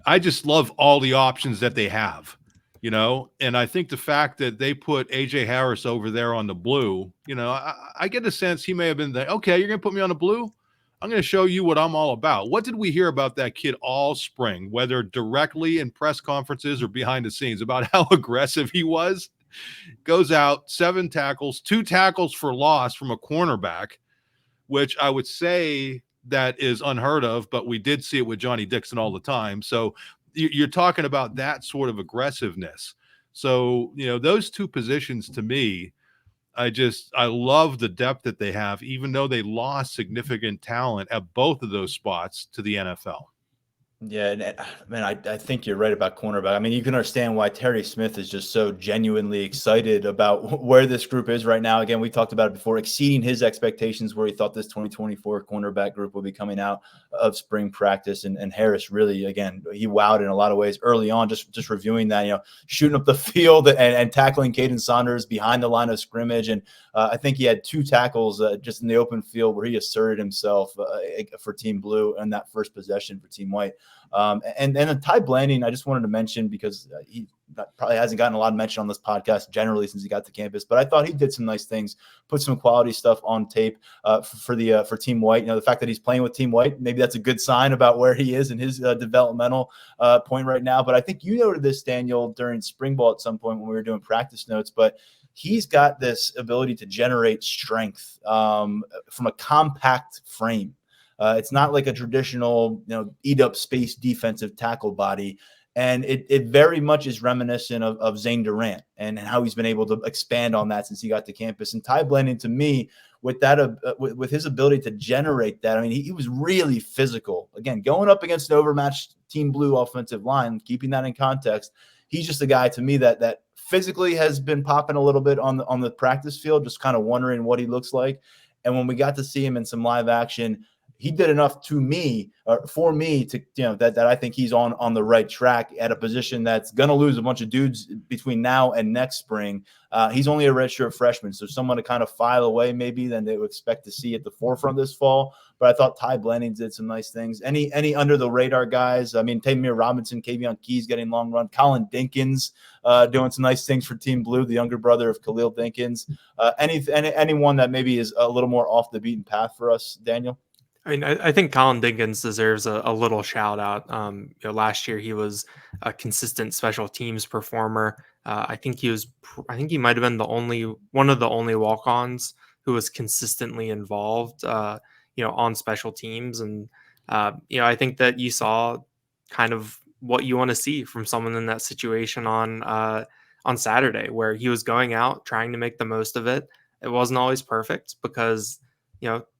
I just love all the options that they have. And I think the fact that they put AJ Harris over there on the Blue, I get a sense he may have been okay, you're going to put me on the Blue? I'm going to show you what I'm all about. What did we hear about that kid all spring, whether directly in press conferences or behind the scenes, about how aggressive he was? Goes out, 7 tackles, 2 tackles for loss from a cornerback, which I would say that is unheard of, but we did see it with Johnny Dixon all the time. So you're talking about that sort of aggressiveness. So, those 2 positions to me, I love the depth that they have, even though they lost significant talent at both of those spots to the NFL. Yeah, man, I think you're right about cornerback. I mean, you can understand why Terry Smith is just so genuinely excited about where this group is right now. Again, we talked about it before, exceeding his expectations where he thought this 2024 cornerback group would be coming out of spring practice. And Harris really, again, he wowed in a lot of ways early on, just reviewing that, shooting up the field and tackling Caden Saunders behind the line of scrimmage. And I think he had 2 tackles just in the open field where he asserted himself for Team Blue and that first possession for Team White. And then Ty Blanding, I just wanted to mention because he probably hasn't gotten a lot of mention on this podcast generally since he got to campus, but I thought he did some nice things, put some quality stuff on tape for Team White. The fact that he's playing with Team White, maybe that's a good sign about where he is in his developmental point right now. But I think you noted this, Daniel, during spring ball at some point when we were doing practice notes, but he's got this ability to generate strength from a compact frame. It's not like a traditional, eat up space defensive tackle body. And it very much is reminiscent of Zane Durant and how he's been able to expand on that since he got to campus. And Ty Blanding, to me, with that, with his ability to generate that, I mean, he was really physical. Again, going up against an overmatched Team Blue offensive line, keeping that in context, he's just a guy to me that physically has been popping a little bit on the practice field, just kind of wondering what he looks like. And when we got to see him in some live action, he did enough for me to, that I think he's on the right track at a position that's going to lose a bunch of dudes between now and next spring. He's only a redshirt freshman, so someone to kind of file away maybe than they would expect to see at the forefront this fall. But I thought Ty Blanding did some nice things. Any under the radar guys? I mean, Tamir Robinson, Kavion Keys getting long run. Colin Dinkins doing some nice things for Team Blue, the younger brother of Khalil Dinkins. Anyone that maybe is a little more off the beaten path for us, Daniel? I mean, I think Colin Dinkins deserves a little shout out. Last year he was a consistent special teams performer. I think he might have been one of the only walk-ons who was consistently involved, on special teams. And, I think that you saw kind of what you want to see from someone in that situation on Saturday, where he was going out trying to make the most of it. It wasn't always perfect because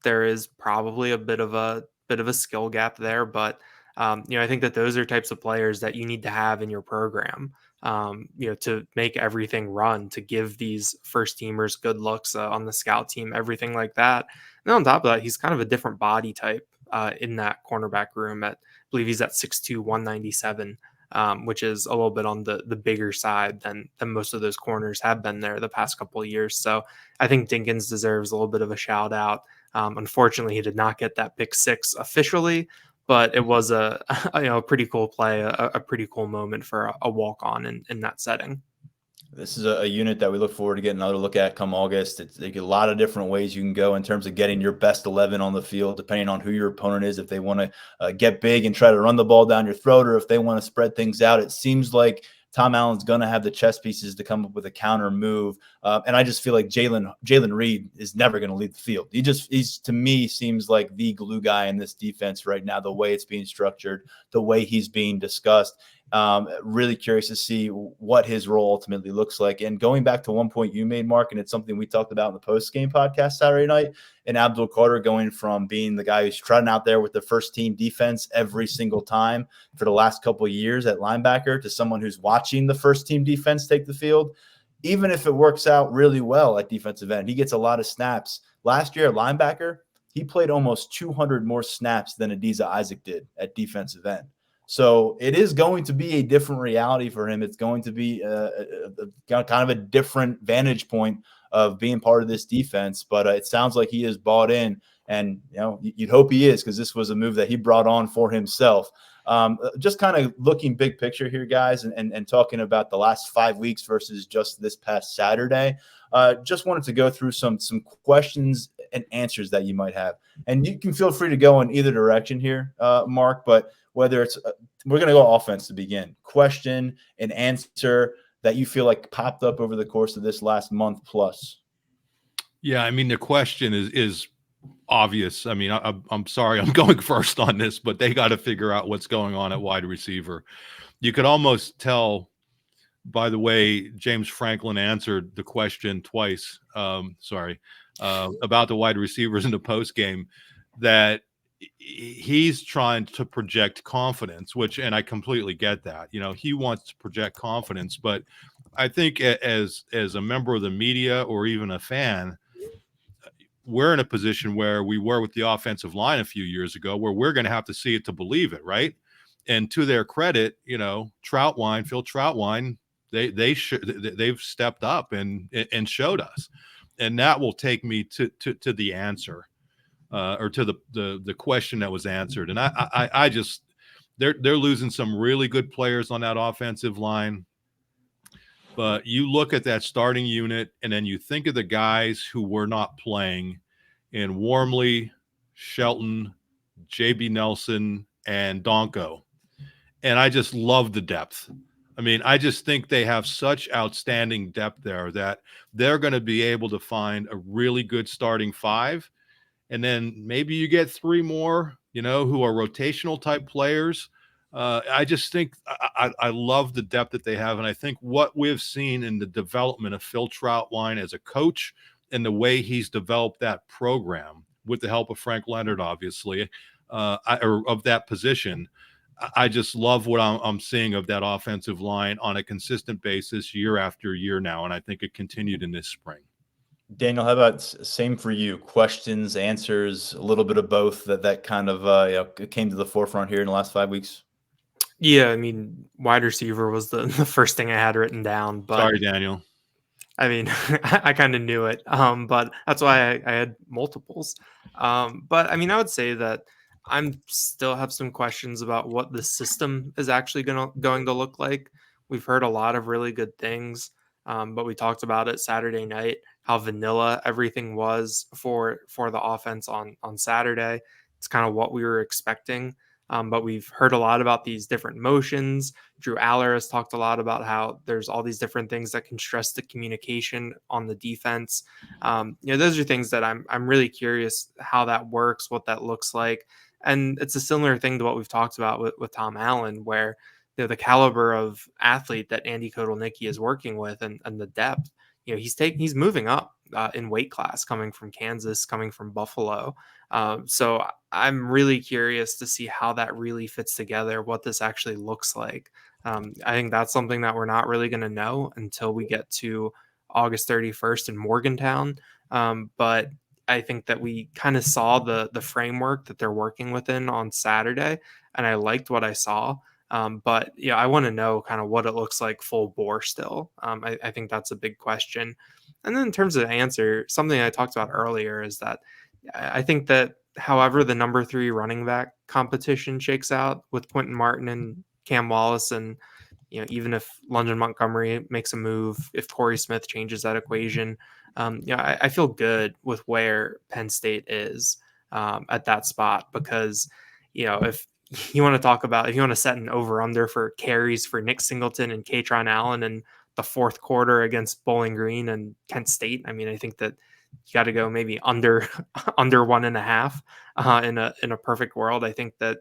there is probably a bit of a skill gap there, but I think that those are types of players that you need to have in your program, to make everything run, to give these first teamers good looks on the scout team, everything like that. And on top of that, he's kind of a different body type in that cornerback room. I believe he's at 6'2", 197. Which is a little bit on the bigger side than most of those corners have been there the past couple of years. So I think Dinkins deserves a little bit of a shout out. Unfortunately, he did not get that pick 6 officially, but it was a pretty cool play, a pretty cool moment for a walk-on in that setting. This is a unit that we look forward to getting another look at come August. There's a lot of different ways you can go in terms of getting your best 11 on the field, depending on who your opponent is. If they want to get big and try to run the ball down your throat, or if they want to spread things out, it seems like Tom Allen's going to have the chess pieces to come up with a counter move. And I just feel like Jalen Reed is never going to lead the field. He's to me seems like the glue guy in this defense right now, the way it's being structured, the way he's being discussed. Really curious to see what his role ultimately looks like. And going back to one point you made, Mark, and it's something we talked about in the post-game podcast Saturday night, and Abdul Carter going from being the guy who's trotting out there with the first team defense every single time for the last couple of years at linebacker to someone who's watching the first team defense take the field. Even if it works out really well at defensive end, he gets a lot of snaps. Last year at linebacker, he played almost 200 more snaps than Adisa Isaac did at defensive end. So it is going to be a different reality for him. It's going to be kind of a different vantage point of being part of this defense. But it sounds like he is bought in, and you'd hope he is, because this was a move that he brought on for himself. Just kind of looking big picture here, guys, and talking about the last 5 weeks versus just this past Saturday. Just wanted to go through some questions and answers that you might have, and you can feel free to go in either direction here, Mark. But whether it's we're going to go offense to begin. Question and answer that you feel like popped up over the course of this last month plus. Yeah, I mean, the question is obvious. I mean, I'm sorry I'm going first on this, but they got to figure out what's going on at wide receiver. You could almost tell by the way James Franklin answered the question twice, about the wide receivers in the post game, that he's trying to project confidence, and I completely get that. He wants to project confidence, but I think as a member of the media or even a fan, we're in a position where we were with the offensive line a few years ago, where we're going to have to see it to believe it, right? And to their credit, Phil Trautwein, they've stepped up and showed us. And that will take me to the answer, or to the question that was answered. And I just, they're losing some really good players on that offensive line. But you look at that starting unit, and then you think of the guys who were not playing in Wormley, Shelton, JB Nelson, and Donko. And I just love the depth. I mean, I just think they have such outstanding depth there that they're going to be able to find a really good starting five. And then maybe you get three more, who are rotational type players. I just think I love the depth that they have. And I think what we've seen in the development of Phil Trautwein as a coach and the way he's developed that program with the help of Frank Leonard, obviously, or of that position, I just love what I'm seeing of that offensive line on a consistent basis year after year now. And I think it continued in this spring. Daniel, how about same for you? Questions, answers, a little bit of both that kind of came to the forefront here in the last 5 weeks? Yeah, I mean, wide receiver was the first thing I had written down. But sorry, Daniel. I mean, I kind of knew it, but that's why I had multiples. But I mean, I would say that I'm still have some questions about what the system is actually going to look like. We've heard a lot of really good things, but we talked about it Saturday night, how vanilla everything was for the offense on Saturday. It's kind of what we were expecting. But we've heard a lot about these different motions. Drew Aller has talked a lot about how there's all these different things that can stress the communication on the defense. Those are things that I'm really curious how that works, what that looks like. And it's a similar thing to what we've talked about with Tom Allen, where the caliber of athlete that Andy Kotelnicki is working with and the depth, he's moving up in weight class, coming from Kansas, coming from Buffalo. So I'm really curious to see how that really fits together, what this actually looks like. I think that's something that we're not really going to know until we get to August 31st in Morgantown. But I think that we kind of saw the framework that they're working within on Saturday, and I liked what I saw. But I want to know kind of what it looks like full bore still. I think that's a big question. And then in terms of the answer, something I talked about earlier is that I think that however the number 3 running back competition shakes out with Quentin Martin and Cam Wallace, and even if London Montgomery makes a move, if Torrey Smith changes that equation, I feel good with where Penn State is at that spot, because if you want to set an over under for carries for Nick Singleton and Katron Allen in the fourth quarter against Bowling Green and Kent State, I mean, I think that you got to go maybe under 1.5 in a perfect world. I think that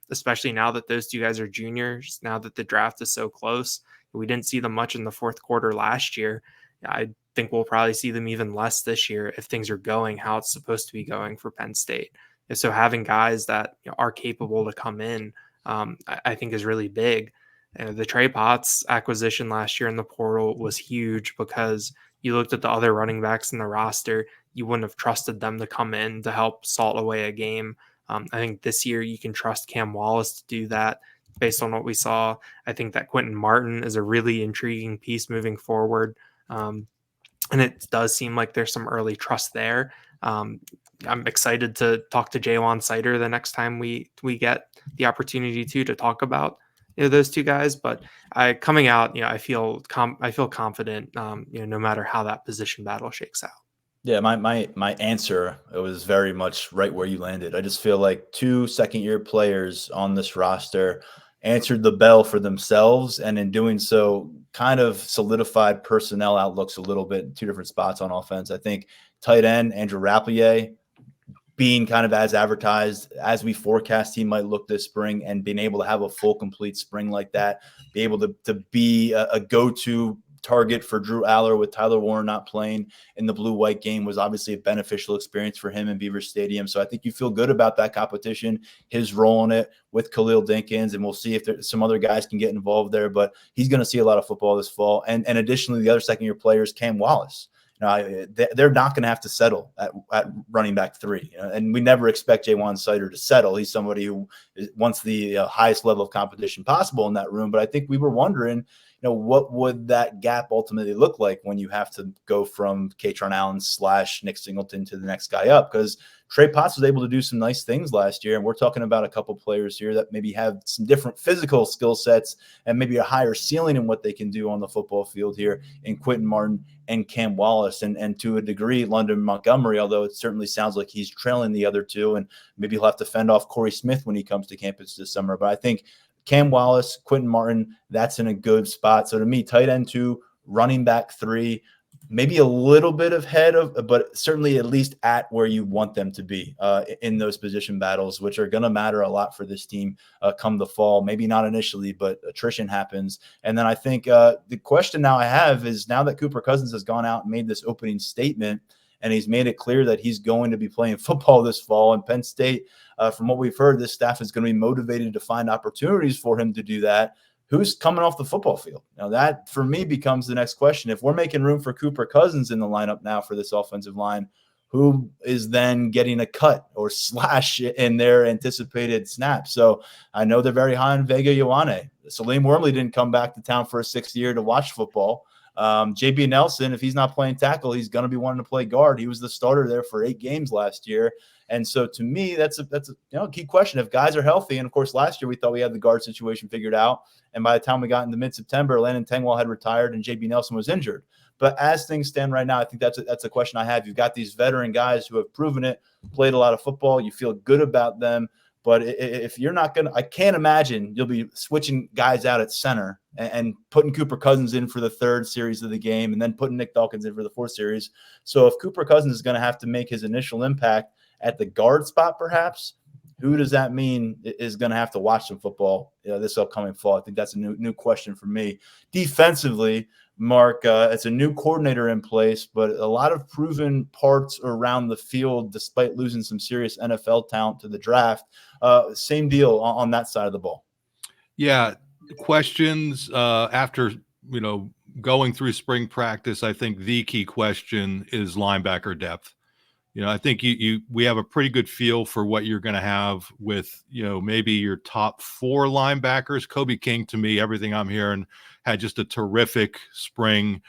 especially now that those two guys are juniors, now that the draft is so close, we didn't see them much in the fourth quarter last year. I think we'll probably see them even less this year if things are going how it's supposed to be going for Penn State. And so having guys that are capable to come in, I think is really big. The Trey Potts acquisition last year in the portal was huge, because you looked at the other running backs in the roster, you wouldn't have trusted them to come in to help salt away a game. I think this year you can trust Cam Wallace to do that based on what we saw. I think that Quentin Martin is a really intriguing piece moving forward. And it does seem like there's some early trust there. I'm excited to talk to Jaywan Sider the next time we get the opportunity to talk about those two guys. But coming out, I feel confident, no matter how that position battle shakes out. Yeah, my answer, it was very much right where you landed. I just feel like 2 second-year players on this roster answered the bell for themselves, and in doing so, kind of solidified personnel outlooks a little bit in 2 different spots on offense. I think tight end Andrew Rappleyea being kind of as advertised as we forecast he might look this spring, and being able to have a full, complete spring like that, be able to be a go-to target for Drew Aller with Tyler Warren not playing in the blue-white game was obviously a beneficial experience for him in Beaver Stadium. So I think you feel good about that competition, his role in it with Khalil Dinkins, and we'll see if some other guys can get involved there, but he's going to see a lot of football this fall. And additionally, the other second-year players, Cam Wallace, they're not going to have to settle at running back 3. And we never expect Jaywan Sider to settle. He's somebody who wants the highest level of competition possible in that room. But I think we were wondering, what would that gap ultimately look like when you have to go from Katron Allen / Nick Singleton to the next guy up? Because Trey Potts was able to do some nice things last year, and we're talking about a couple players here that maybe have some different physical skill sets and maybe a higher ceiling in what they can do on the football field here in Quentin Martin and Cam Wallace, and to a degree, London Montgomery, although it certainly sounds like he's trailing the other two, and maybe he'll have to fend off Corey Smith when he comes to campus this summer. But I think Cam Wallace, Quentin Martin, that's in a good spot. So to me, tight end 2, running back 3, maybe a little bit ahead of, but certainly at least at where you want them to be in those position battles, which are going to matter a lot for this team come the fall. Maybe not initially, but attrition happens. And then I think the question now I have is, now that Cooper Cousins has gone out and made this opening statement, and he's made it clear that he's going to be playing football this fall, and Penn State, from what we've heard, this staff is going to be motivated to find opportunities for him to do that. Who's coming off the football field? Now that, for me, becomes the next question. If we're making room for Cooper Cousins in the lineup now for this offensive line, who is then getting a cut or slash in their anticipated snaps? So I know they're very high on Vega Ioane. Salim Wormley didn't come back to town for a 6th year to watch football. JB Nelson, if he's not playing tackle, he's going to be wanting to play guard. He was the starter there for 8 games last year. And so to me, that's a key question. If guys are healthy, and of course last year we thought we had the guard situation figured out, and by the time we got into mid-September, Landon Tengwall had retired and JB Nelson was injured. But as things stand right now, I think that's a question I have. You've got these veteran guys who have proven it, played a lot of football. You feel good about them. But if you're not going to – I can't imagine you'll be switching guys out at center and putting Cooper Cousins in for the 3rd series of the game and then putting Nick Dawkins in for the 4th series. So if Cooper Cousins is going to have to make his initial impact at the guard spot perhaps, who does that mean is going to have to watch some football this upcoming fall? I think that's a new question for me. Defensively, Mark, it's a new coordinator in place, but a lot of proven parts around the field despite losing some serious NFL talent to the draft. Same deal on that side of the ball. Yeah, questions after going through spring practice. I think the key question is linebacker depth. I think we have a pretty good feel for what you're going to have with, maybe your top 4 linebackers. Kobe King, to me, everything I'm hearing, had just a terrific spring,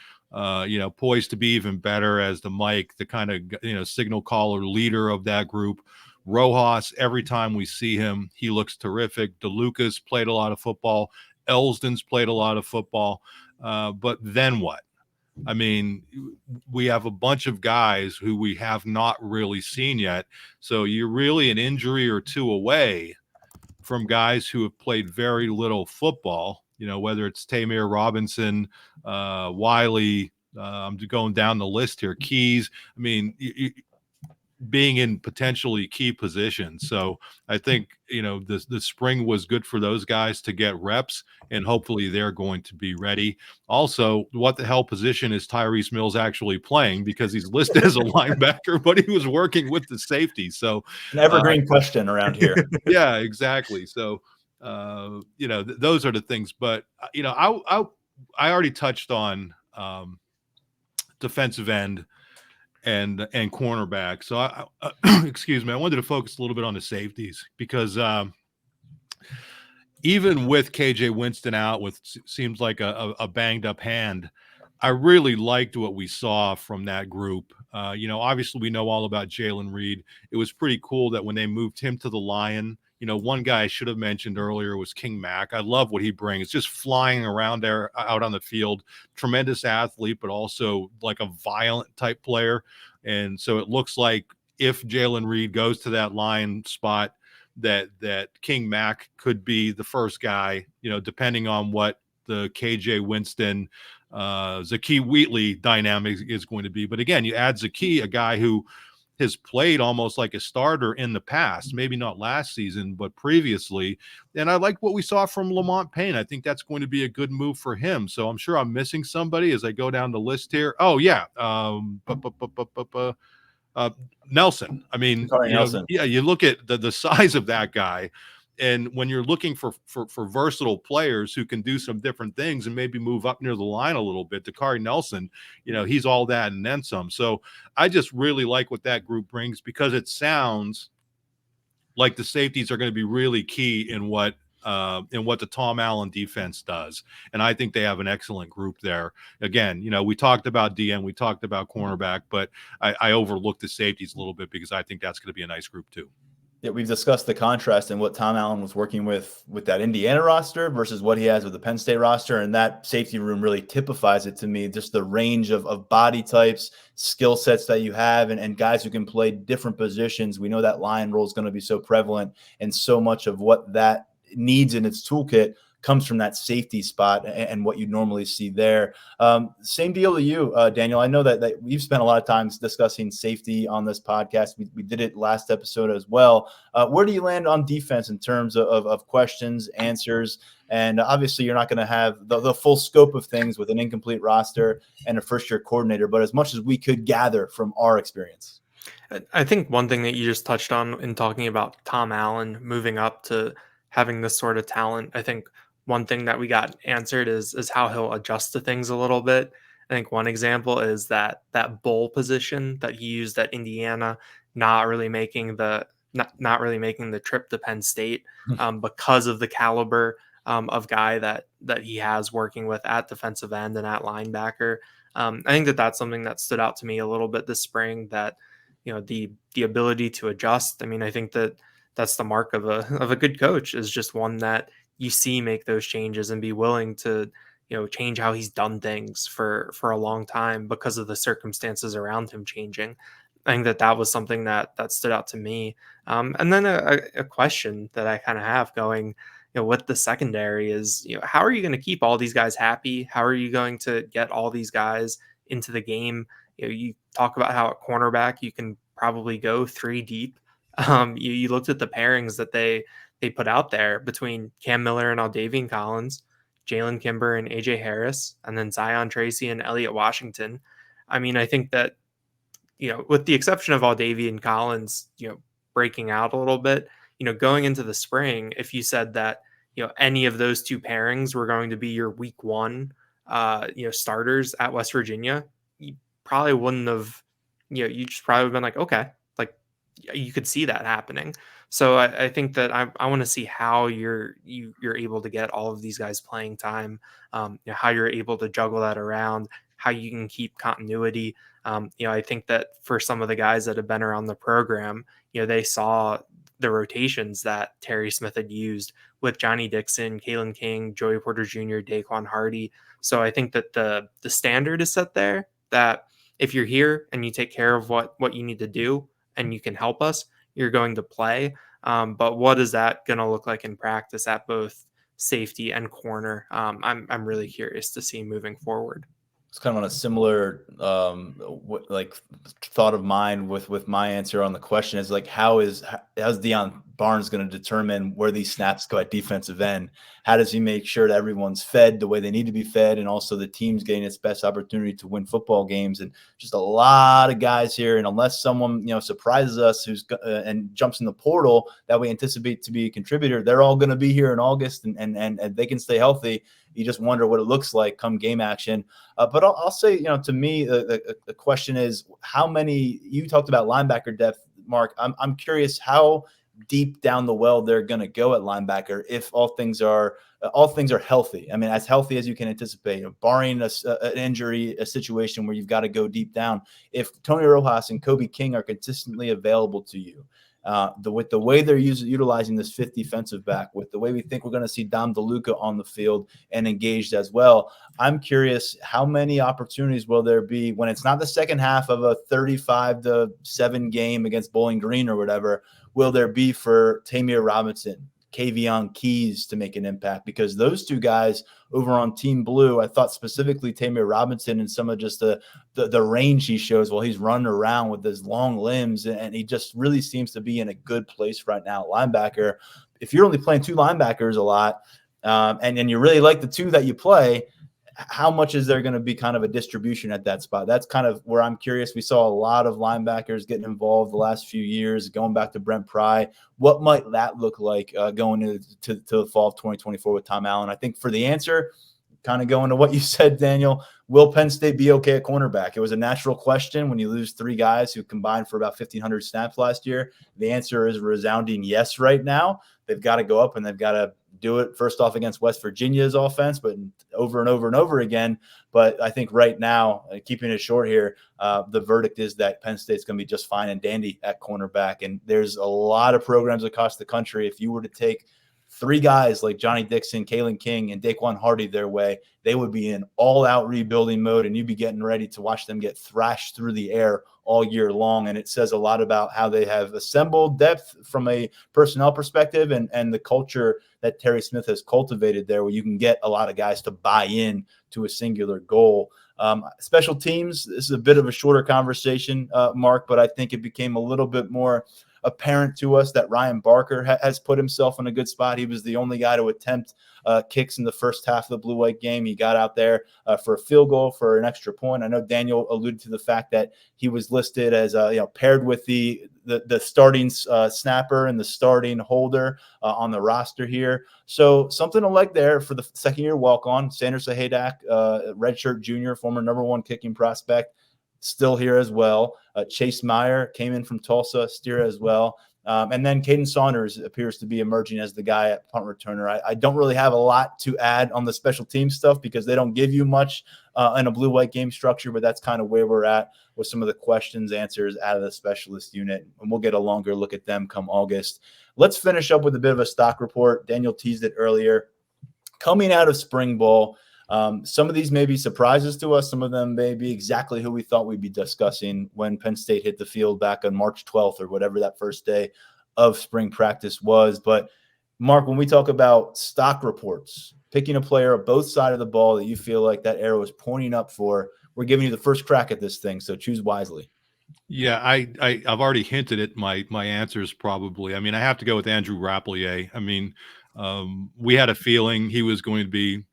poised to be even better as the kind of, signal caller leader of that group. Rojas, every time we see him, he looks terrific. DeLucas played a lot of football. Elston's played a lot of football. But then what? I mean, we have a bunch of guys who we have not really seen yet. So you're really an injury or 2 away from guys who have played very little football, whether it's Tamir Robinson, Wiley, I'm going down the list here, Keys. I mean, being in potentially key positions. So I think, the spring was good for those guys to get reps, and hopefully they're going to be ready. Also, what the hell position is Tyrese Mills actually playing? Because he's listed as a linebacker, but he was working with the safety. So an evergreen question around here. Yeah, exactly. So, those are the things, but I already touched on defensive end and cornerback. So I excuse me, I wanted to focus a little bit on the safeties because even with KJ Winston out with seems like a banged up hand, I really liked what we saw from that group. Obviously we know all about Jalen Reed. It was pretty cool that when they moved him to the Lion, one guy I should have mentioned earlier was King Mack. I love what he brings, just flying around there out on the field, tremendous athlete, but also like a violent type player. And so it looks like if Jalen Reed goes to that Lion spot, that King Mack could be the first guy, depending on what the KJ Winston, Zakee Wheatley dynamic is going to be. But again, you add Zakee, a guy who has played almost like a starter in the past, maybe not last season, but previously. And I like what we saw from Lamont Payne. I think that's going to be a good move for him. So I'm sure I'm missing somebody as I go down the list here. Oh yeah. Nelson. I mean, Nelson. You look at the size of that guy. And when you're looking for versatile players who can do some different things and maybe move up near the line a little bit, Dakari Nelson, he's all that and then some. So I just really like what that group brings because it sounds like the safeties are going to be really key in what in what the Tom Allen defense does. And I think they have an excellent group there. Again, we talked about DN, we talked about cornerback, but I overlooked the safeties a little bit because I think that's going to be a nice group too. Yeah, we've discussed the contrast in what Tom Allen was working with that Indiana roster versus what he has with the Penn State roster, and that safety room really typifies it to me, just the range of body types, skill sets that you have, and guys who can play different positions. We know that line role is going to be so prevalent, and so much of what that needs in its toolkit comes from that safety spot and what you normally see there. Same deal to you, Daniel. I know that we've spent a lot of time discussing safety on this podcast. We did it last episode as well. Where do you land on defense in terms of questions, answers? And obviously you're not going to have the full scope of things with an incomplete roster and a first-year coordinator, but as much as we could gather from our experience. I think one thing that you just touched on in talking about Tom Allen moving up to having this sort of talent, I think one thing that we got answered is how he'll adjust to things a little bit. I think one example is that bull position that he used at Indiana, not really making the trip to Penn State because of the caliber of guy that he has working with at defensive end and at linebacker. I think that's something that stood out to me a little bit this spring, that the ability to adjust. I mean, I think that's the mark of a good coach, is just one that you see make those changes and be willing to change how he's done things for a long time because of the circumstances around him changing. I think that was something that stood out to me. And then a question that I kind of have going with the secondary is, how are you going to keep all these guys happy? How are you going to get all these guys into the game? You talk about how at cornerback you can probably go 3 deep. You looked at the pairings that they put out there between Cam Miller and Aldavian Collins, Jalen Kimber and AJ Harris, and then Zion Tracy and Elliott Washington. I mean, I think that, with the exception of Aldavian Collins, breaking out a little bit, going into the spring, if you said that, any of those 2 pairings were going to be your week 1, starters at West Virginia, you probably wouldn't have, you just probably have been like, okay, like you could see that happening. So I think that I want to see how you're able to get all of these guys playing time, how you're able to juggle that around, how you can keep continuity. I think that for some of the guys that have been around the program, they saw the rotations that Terry Smith had used with Johnny Dixon, Kalen King, Joey Porter Jr., Daquan Hardy. So I think that the standard is set there, that if you're here and you take care of what you need to do and you can help us, you're going to play. But what is that going to look like in practice at both safety and corner? I'm really curious to see moving forward. It's kind of on a similar thought of mine with my answer on the question is like, how's Deion Barnes going to determine where these snaps go at defensive end? How does he make sure that everyone's fed the way they need to be fed, and also the team's getting its best opportunity to win football games? And just a lot of guys here, and unless someone surprises us and jumps in the portal that we anticipate to be a contributor, they're all going to be here in August, and they can stay healthy. You just wonder what it looks like come game action. But I'll say, to me, the question is how many. You talked about linebacker depth, Mark. I'm curious how deep down the well they're going to go at linebacker if all things are healthy. I mean, as healthy as you can anticipate, barring an injury, a situation where you've got to go deep down. If Tony Rojas and Kobe King are consistently available to you, with the way they're utilizing this 5th defensive back, with the way we think we're going to see Dom DeLuca on the field and engaged as well, I'm curious how many opportunities will there be when it's not the second half of a 35-7 game against Bowling Green or whatever, will there be for Tamir Robinson, Kavion Keys to make an impact? Because those 2 guys over on Team Blue, I thought specifically Tamir Robinson and some of just the range he shows while he's running around with his long limbs, and he just really seems to be in a good place right now at linebacker. If you're only playing 2 linebackers a lot, and you really like the 2 that you play, how much is there going to be kind of a distribution at that spot? That's kind of where I'm curious. We saw a lot of linebackers getting involved the last few years, going back to Brent Pry. What might that look like going into the fall of 2024 with Tom Allen? I think for the answer, kind of going to what you said, Daniel, will Penn State be okay at cornerback? It was a natural question when you lose 3 guys who combined for about 1,500 snaps last year. The answer is a resounding yes right now. They've got to go up and they've got to do it first off against West Virginia's offense, but over and over and over again. But I think right now, keeping it short here, the verdict is that Penn State's going to be just fine and dandy at cornerback. And there's a lot of programs across the country. If you were to take 3 guys like Johnny Dixon, Kalen King, and Daquan Hardy their way, they would be in all-out rebuilding mode, and you'd be getting ready to watch them get thrashed through the air all year long. And it says a lot about how they have assembled depth from a personnel perspective and the culture that Terry Smith has cultivated there, where you can get a lot of guys to buy in to a singular goal. Special teams, this is a bit of a shorter conversation, Mark, but I think it became a little bit more apparent to us that Ryan Barker has put himself in a good spot. He was the only guy to attempt kicks in the first half of the Blue-White game. He got out there for a field goal for an extra point. I know Daniel alluded to the fact that he was listed as paired with the starting snapper and the starting holder on the roster here. So something to like there for the second-year walk-on. Sanders Sahadak, redshirt junior, former #1 kicking prospect, still here as well. Chase Meyer came in from Tulsa, still as well. And then Caden Saunders appears to be emerging as the guy at punt returner. I don't really have a lot to add on the special team stuff because they don't give you much in a blue-white game structure, but that's kind of where we're at with some of the questions, answers out of the specialist unit. And we'll get a longer look at them come August. Let's finish up with a bit of a stock report. Daniel teased it earlier. Coming out of spring ball, some of these may be surprises to us. Some of them may be exactly who we thought we'd be discussing when Penn State hit the field back on March 12th or whatever that first day of spring practice was. But Mark, when we talk about stock reports, picking a player on both sides of the ball that you feel like that arrow is pointing up for, we're giving you the first crack at this thing. So choose wisely. Yeah, I've already hinted at my answers probably. I mean, I have to go with Andrew Rapplier. I mean, we had a feeling he was going to be,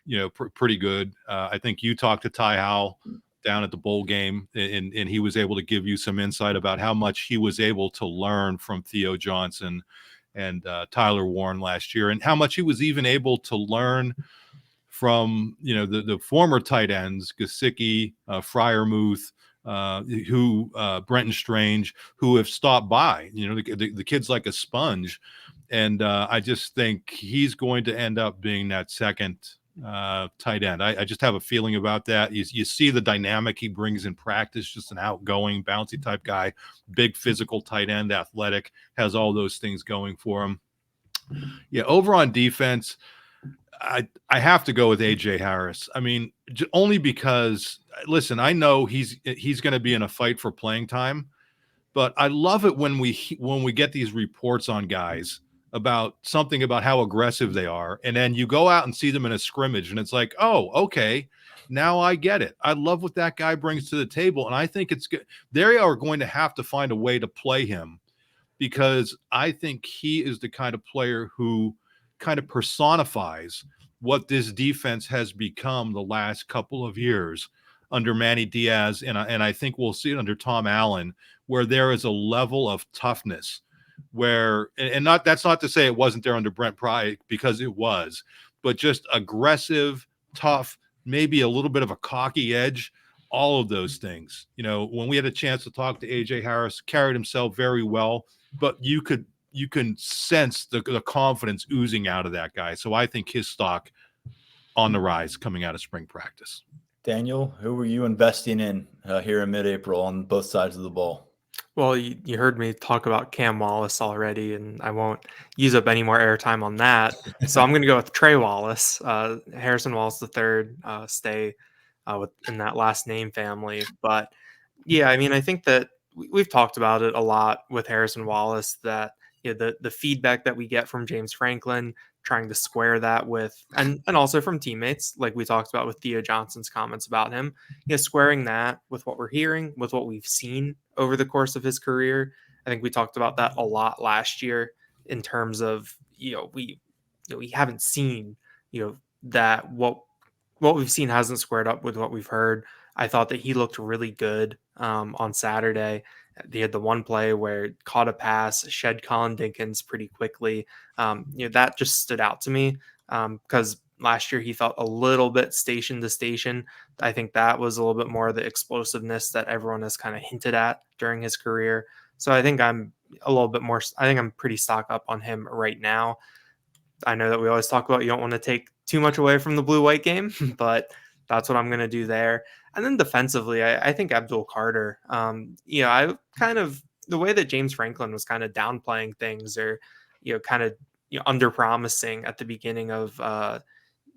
pretty good. I think you talked to Ty Howell down at the bowl game, and he was able to give you some insight about how much he was able to learn from Theo Johnson and Tyler Warren last year, and how much he was even able to learn from, the former tight ends, Gesicki, Freiermuth, Brenton Strange, who have stopped by. The kid's like a sponge. And I just think he's going to end up being that second tight end. I just have a feeling about that. You see the dynamic he brings in practice, just an outgoing, bouncy type guy, big physical tight end, athletic, has all those things going for him. Yeah, over on defense, I have to go with A.J. Harris. I mean, only because, listen, I know he's going to be in a fight for playing time, but I love it when we get these reports on guys about something about how aggressive they are, and then you go out and see them in a scrimmage, and it's like, oh, okay, now I get it. I love what that guy brings to the table, and I think it's good. They are going to have to find a way to play him, because I think he is the kind of player who kind of personifies what this defense has become the last couple of years under Manny Diaz, and I think we'll see it under Tom Allen, where there is a level of toughness where, and that's not to say it wasn't there under Brent Pry, because it was, but just aggressive, tough, maybe a little bit of a cocky edge, all of those things. When we had a chance to talk to A.J. Harris, carried himself very well, but you can sense the confidence oozing out of that guy. So I think his stock on the rise coming out of spring practice. Daniel, who were you investing in here in mid-April on both sides of the ball? Well, you heard me talk about Cam Wallace already, and I won't use up any more airtime on that. So I'm going to go with Trey Wallace, Harrison Wallace III, stay in that last name family. But yeah, I mean, I think that we've talked about it a lot with Harrison Wallace, that the feedback that we get from James Franklin, trying to square that with, and also from teammates, like we talked about with Theo Johnson's comments about him, squaring that with what we're hearing, with what we've seen over the course of his career. I think we talked about that a lot last year in terms of, we haven't seen, that what we've seen hasn't squared up with what we've heard. I thought that he looked really good on Saturday. They had the one play where caught a pass, shed Colin Dinkins pretty quickly. That just stood out to me because Last year, he felt a little bit station to station. I think that was a little bit more of the explosiveness that everyone has kind of hinted at during his career. So I think I'm pretty stock up on him right now. I know that we always talk about you don't want to take too much away from the blue-white game, but that's what I'm going to do there. And then defensively, I think Abdul Carter, I kind of, the way that James Franklin was kind of downplaying things or, kind of under promising at the beginning of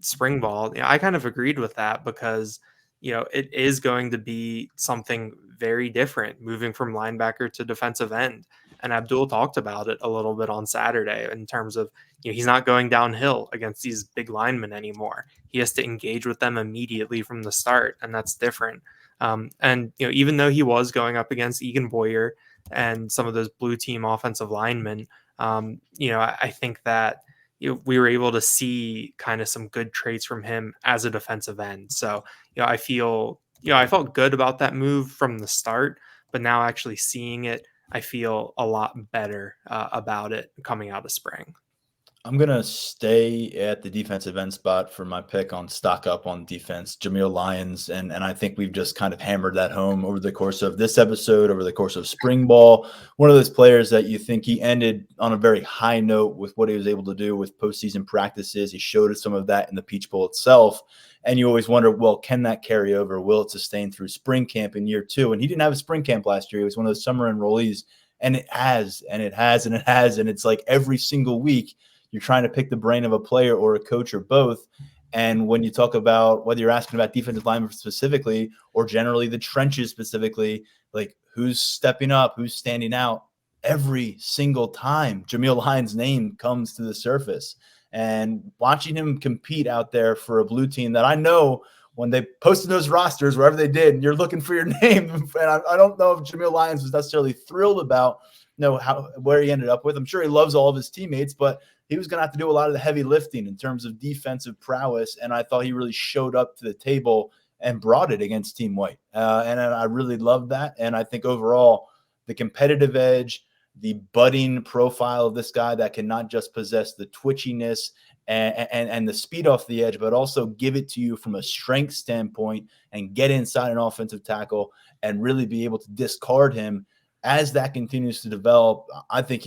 spring ball, I kind of agreed with that because, it is going to be something very different moving from linebacker to defensive end. And Abdul talked about it a little bit on Saturday in terms of, he's not going downhill against these big linemen anymore. He has to engage with them immediately from the start, and that's different. And even though he was going up against Egan Boyer and some of those blue team offensive linemen, I think that we were able to see kind of some good traits from him as a defensive end. So, I felt good about that move from the start, but now actually seeing it, I feel a lot better about it coming out of spring. I'm going to stay at the defensive end spot for my pick on stock up on defense, Nittany Lions. And I think we've just kind of hammered that home over the course of this episode, over the course of spring ball. One of those players that you think he ended on a very high note with what he was able to do with postseason practices. He showed us some of that in the Peach Bowl itself. And you always wonder, well, can that carry over? Will it sustain through spring camp in year two? And he didn't have a spring camp last year. He was one of those summer enrollees. And it has, and it has, and it has. And it's like every single week, you're trying to pick the brain of a player or a coach or both. And when you talk about whether you're asking about defensive linemen specifically or generally the trenches specifically, like who's stepping up, who's standing out, every single time Nittany Lions' name comes to the surface. And watching him compete out there for a blue team that I know when they posted those rosters, wherever they did, you're looking for your name. And I don't know if Nittany Lions was necessarily thrilled about where he ended up with. I'm sure he loves all of his teammates, but he was going to have to do a lot of the heavy lifting in terms of defensive prowess. And I thought he really showed up to the table and brought it against Team White. And I really loved that. And I think overall, the competitive edge, the budding profile of this guy that can not just possess the twitchiness and the speed off the edge, but also give it to you from a strength standpoint and get inside an offensive tackle and really be able to discard him. As that continues to develop, I think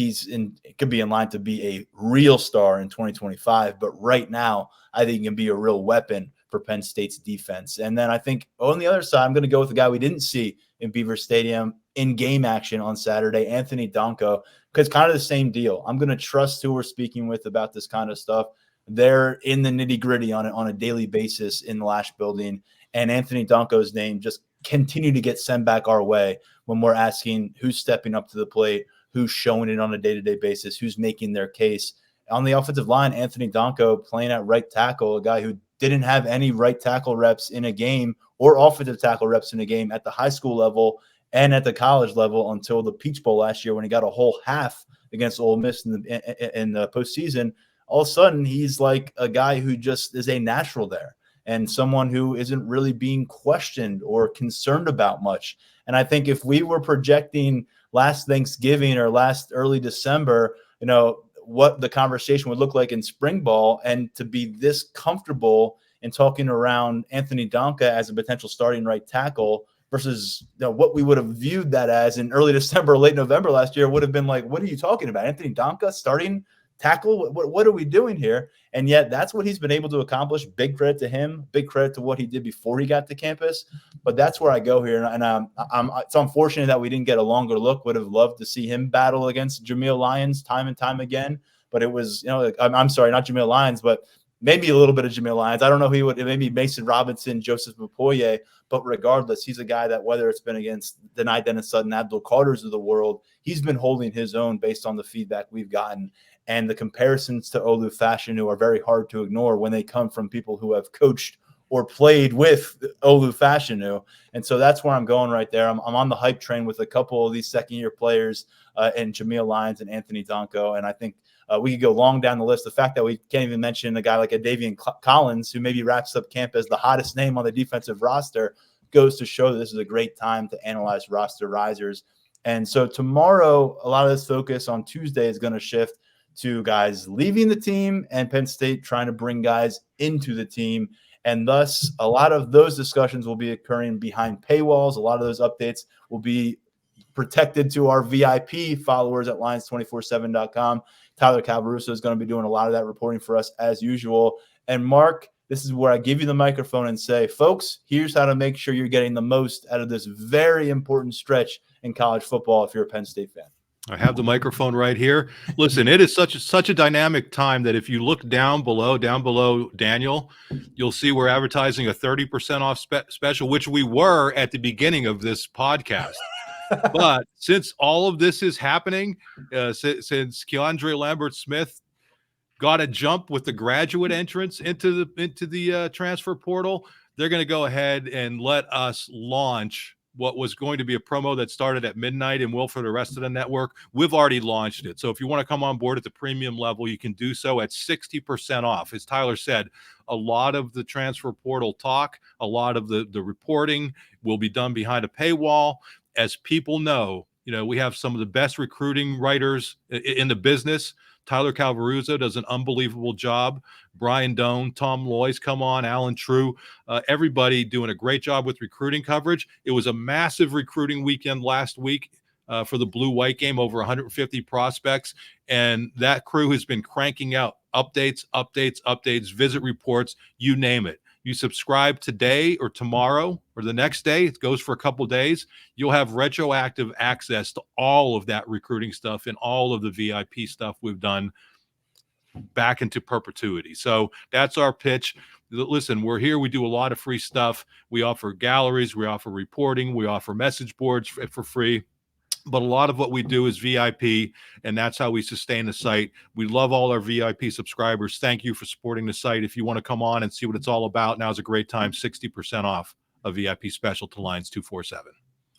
could be in line to be a real star in 2025. But right now, I think he can be a real weapon for Penn State's defense. And then I think on the other side, I'm going to go with the guy we didn't see in Beaver Stadium in game action on Saturday, Anthony Donko, because kind of the same deal. I'm going to trust who we're speaking with about this kind of stuff. They're in the nitty gritty on a daily basis in the Lash building. And Anthony Donko's name just continue to get sent back our way when we're asking who's stepping up to the plate, who's showing it on a day-to-day basis, who's making their case. On the offensive line, Anthony Donko playing at right tackle, a guy who didn't have any right tackle reps in a game or offensive tackle reps in a game at the high school level and at the college level until the Peach Bowl last year when he got a whole half against Ole Miss in the postseason. All of a sudden, he's like a guy who just is a natural there and someone who isn't really being questioned or concerned about much. And I think if we were projecting last Thanksgiving or last early December, what the conversation would look like in spring ball, and to be this comfortable in talking around Anthony Donko as a potential starting right tackle versus what we would have viewed that as in early December, late November last year would have been like, what are you talking about? Anthony Donko starting tackle? What are we doing here? And yet that's what he's been able to accomplish. Big credit to him. Big credit to what he did before he got to campus. But that's where I go here. And it's unfortunate that we didn't get a longer look. Would have loved to see him battle against Nittany Lions time and time again. But it was, I'm sorry, not Nittany Lions, but maybe a little bit of Nittany Lions. I don't know who he would, maybe Mason Robinson, Joseph Mupoye. But regardless, he's a guy that whether it's been against Denai Dennis Sutton, Abdul Carters of the world, he's been holding his own based on the feedback we've gotten. And the comparisons to Olu Fashanu are very hard to ignore when they come from people who have coached or played with Olu Fashanu. And so that's where I'm going right there. I'm on the hype train with a couple of these second-year players in Nittany Lions and Anthony Donko. And I think we could go long down the list. The fact that we can't even mention a guy like a Davian Collins, who maybe wraps up camp as the hottest name on the defensive roster, goes to show that this is a great time to analyze roster risers. And so tomorrow, a lot of this focus on Tuesday is going to shift to guys leaving the team and Penn State trying to bring guys into the team. And thus, a lot of those discussions will be occurring behind paywalls. A lot of those updates will be protected to our VIP followers at Lions247.com. Tyler Calvaruso is going to be doing a lot of that reporting for us as usual. And Mark, this is where I give you the microphone and say, folks, here's how to make sure you're getting the most out of this very important stretch in college football if you're a Penn State fan. I have the microphone right here. Listen, it is such a dynamic time that if you look down below Daniel, you'll see we're advertising a 30% off special, which we were at the beginning of this podcast. But since all of this is happening, since KeAndre Lambert-Smith got a jump with the graduate entrance into the transfer portal, they're going to go ahead and let us launch what was going to be a promo that started at midnight and will for the rest of the network. We've already launched it. So if you want to come on board at the premium level, you can do so at 60% off. As Tyler said, a lot of the transfer portal talk, a lot of the reporting will be done behind a paywall. As people know, we have some of the best recruiting writers in the business. Tyler Calvaruso does an unbelievable job. Brian Doan, Tom Loyce, come on, Alan True, everybody doing a great job with recruiting coverage. It was a massive recruiting weekend last week for the blue-white game, over 150 prospects, and that crew has been cranking out updates, visit reports, you name it. You subscribe today or tomorrow or the next day, it goes for a couple of days, you'll have retroactive access to all of that recruiting stuff and all of the VIP stuff we've done back into perpetuity. So that's our pitch. Listen, we're here. We do a lot of free stuff. We offer galleries. We offer reporting. We offer message boards for free. But a lot of what we do is VIP, and that's how we sustain the site. We love all our VIP subscribers. Thank you for supporting the site. If you want to come on and see what it's all about, now's a great time, 60% off a VIP special to Lions 247.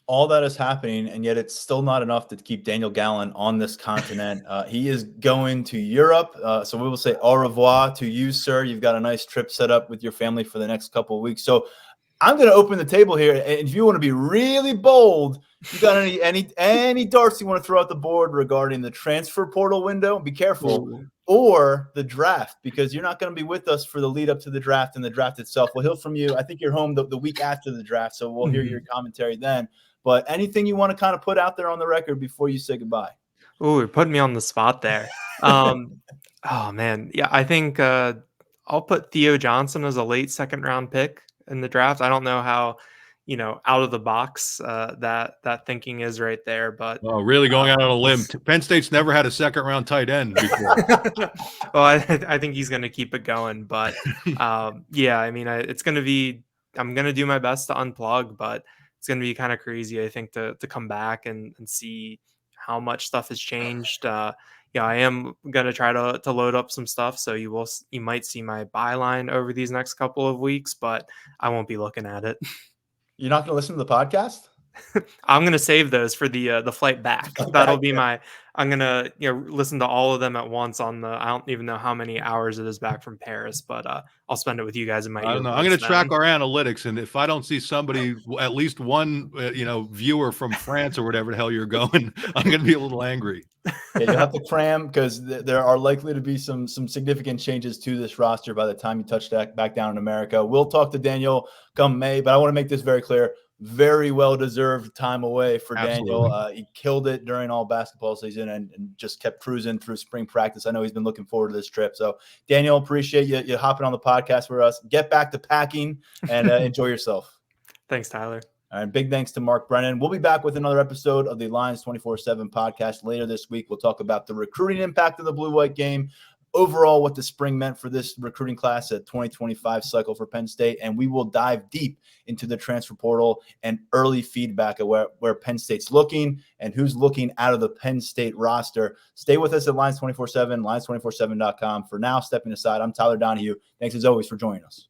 All that is happening, and yet it's still not enough to keep Daniel Gallen on this continent. He is going to Europe, so we will say au revoir to you, sir. You've got a nice trip set up with your family for the next couple of weeks. So I'm going to open the table here, and if you want to be really bold, you got any darts you want to throw out the board regarding the transfer portal window? Be careful. Or the draft, because you're not going to be with us for the lead up to the draft and the draft itself. We'll hear from you. I think you're home the week after the draft, so we'll hear your commentary then. But anything you want to kind of put out there on the record before you say goodbye? Oh, you're putting me on the spot there. Oh, man. Yeah, I think I'll put Theo Johnson as a late second-round pick in the draft. I don't know how, out of the box that thinking is right there. But really going out on a limb. Penn State's never had a second-round tight end before. Well, I think he's going to keep it going. But, yeah, I mean, it's going to be – I'm going to do my best to unplug, but it's going to be kind of crazy, I think, to come back and see how much stuff has changed. Yeah, I am going to try to load up some stuff. So you might see my byline over these next couple of weeks, but I won't be looking at it. You're not going to listen to the podcast? I'm going to save those for the flight back. That'll be I'm going to listen to all of them at once I don't even know how many hours it is back from Paris, but I'll spend it with you guys in my I don't know. I'm going to track our analytics, and if I don't see somebody, at least one viewer from France or whatever the hell you're going, I'm going to be a little angry. Yeah, you'll have to cram, because there are likely to be some significant changes to this roster by the time you touch back down in America. We'll talk to Daniel come May, but I want to make this very clear. Very well-deserved time away for Absolutely. Daniel. He killed it during all basketball season and just kept cruising through spring practice. I know he's been looking forward to this trip. So, Daniel, appreciate you hopping on the podcast for us. Get back to packing and enjoy yourself. Thanks, Tyler. All right, big thanks to Mark Brennan. We'll be back with another episode of the Lions 24/7 podcast later this week. We'll talk about the recruiting impact of the blue-white game, overall what the spring meant for this recruiting class at 2025 cycle for Penn State, and we will dive deep into the transfer portal and early feedback of where Penn State's looking and who's looking out of the Penn State roster. Stay with us at Lions 24/7, Lions247.com. For now, stepping aside, I'm Tyler Donahue. Thanks as always for joining us.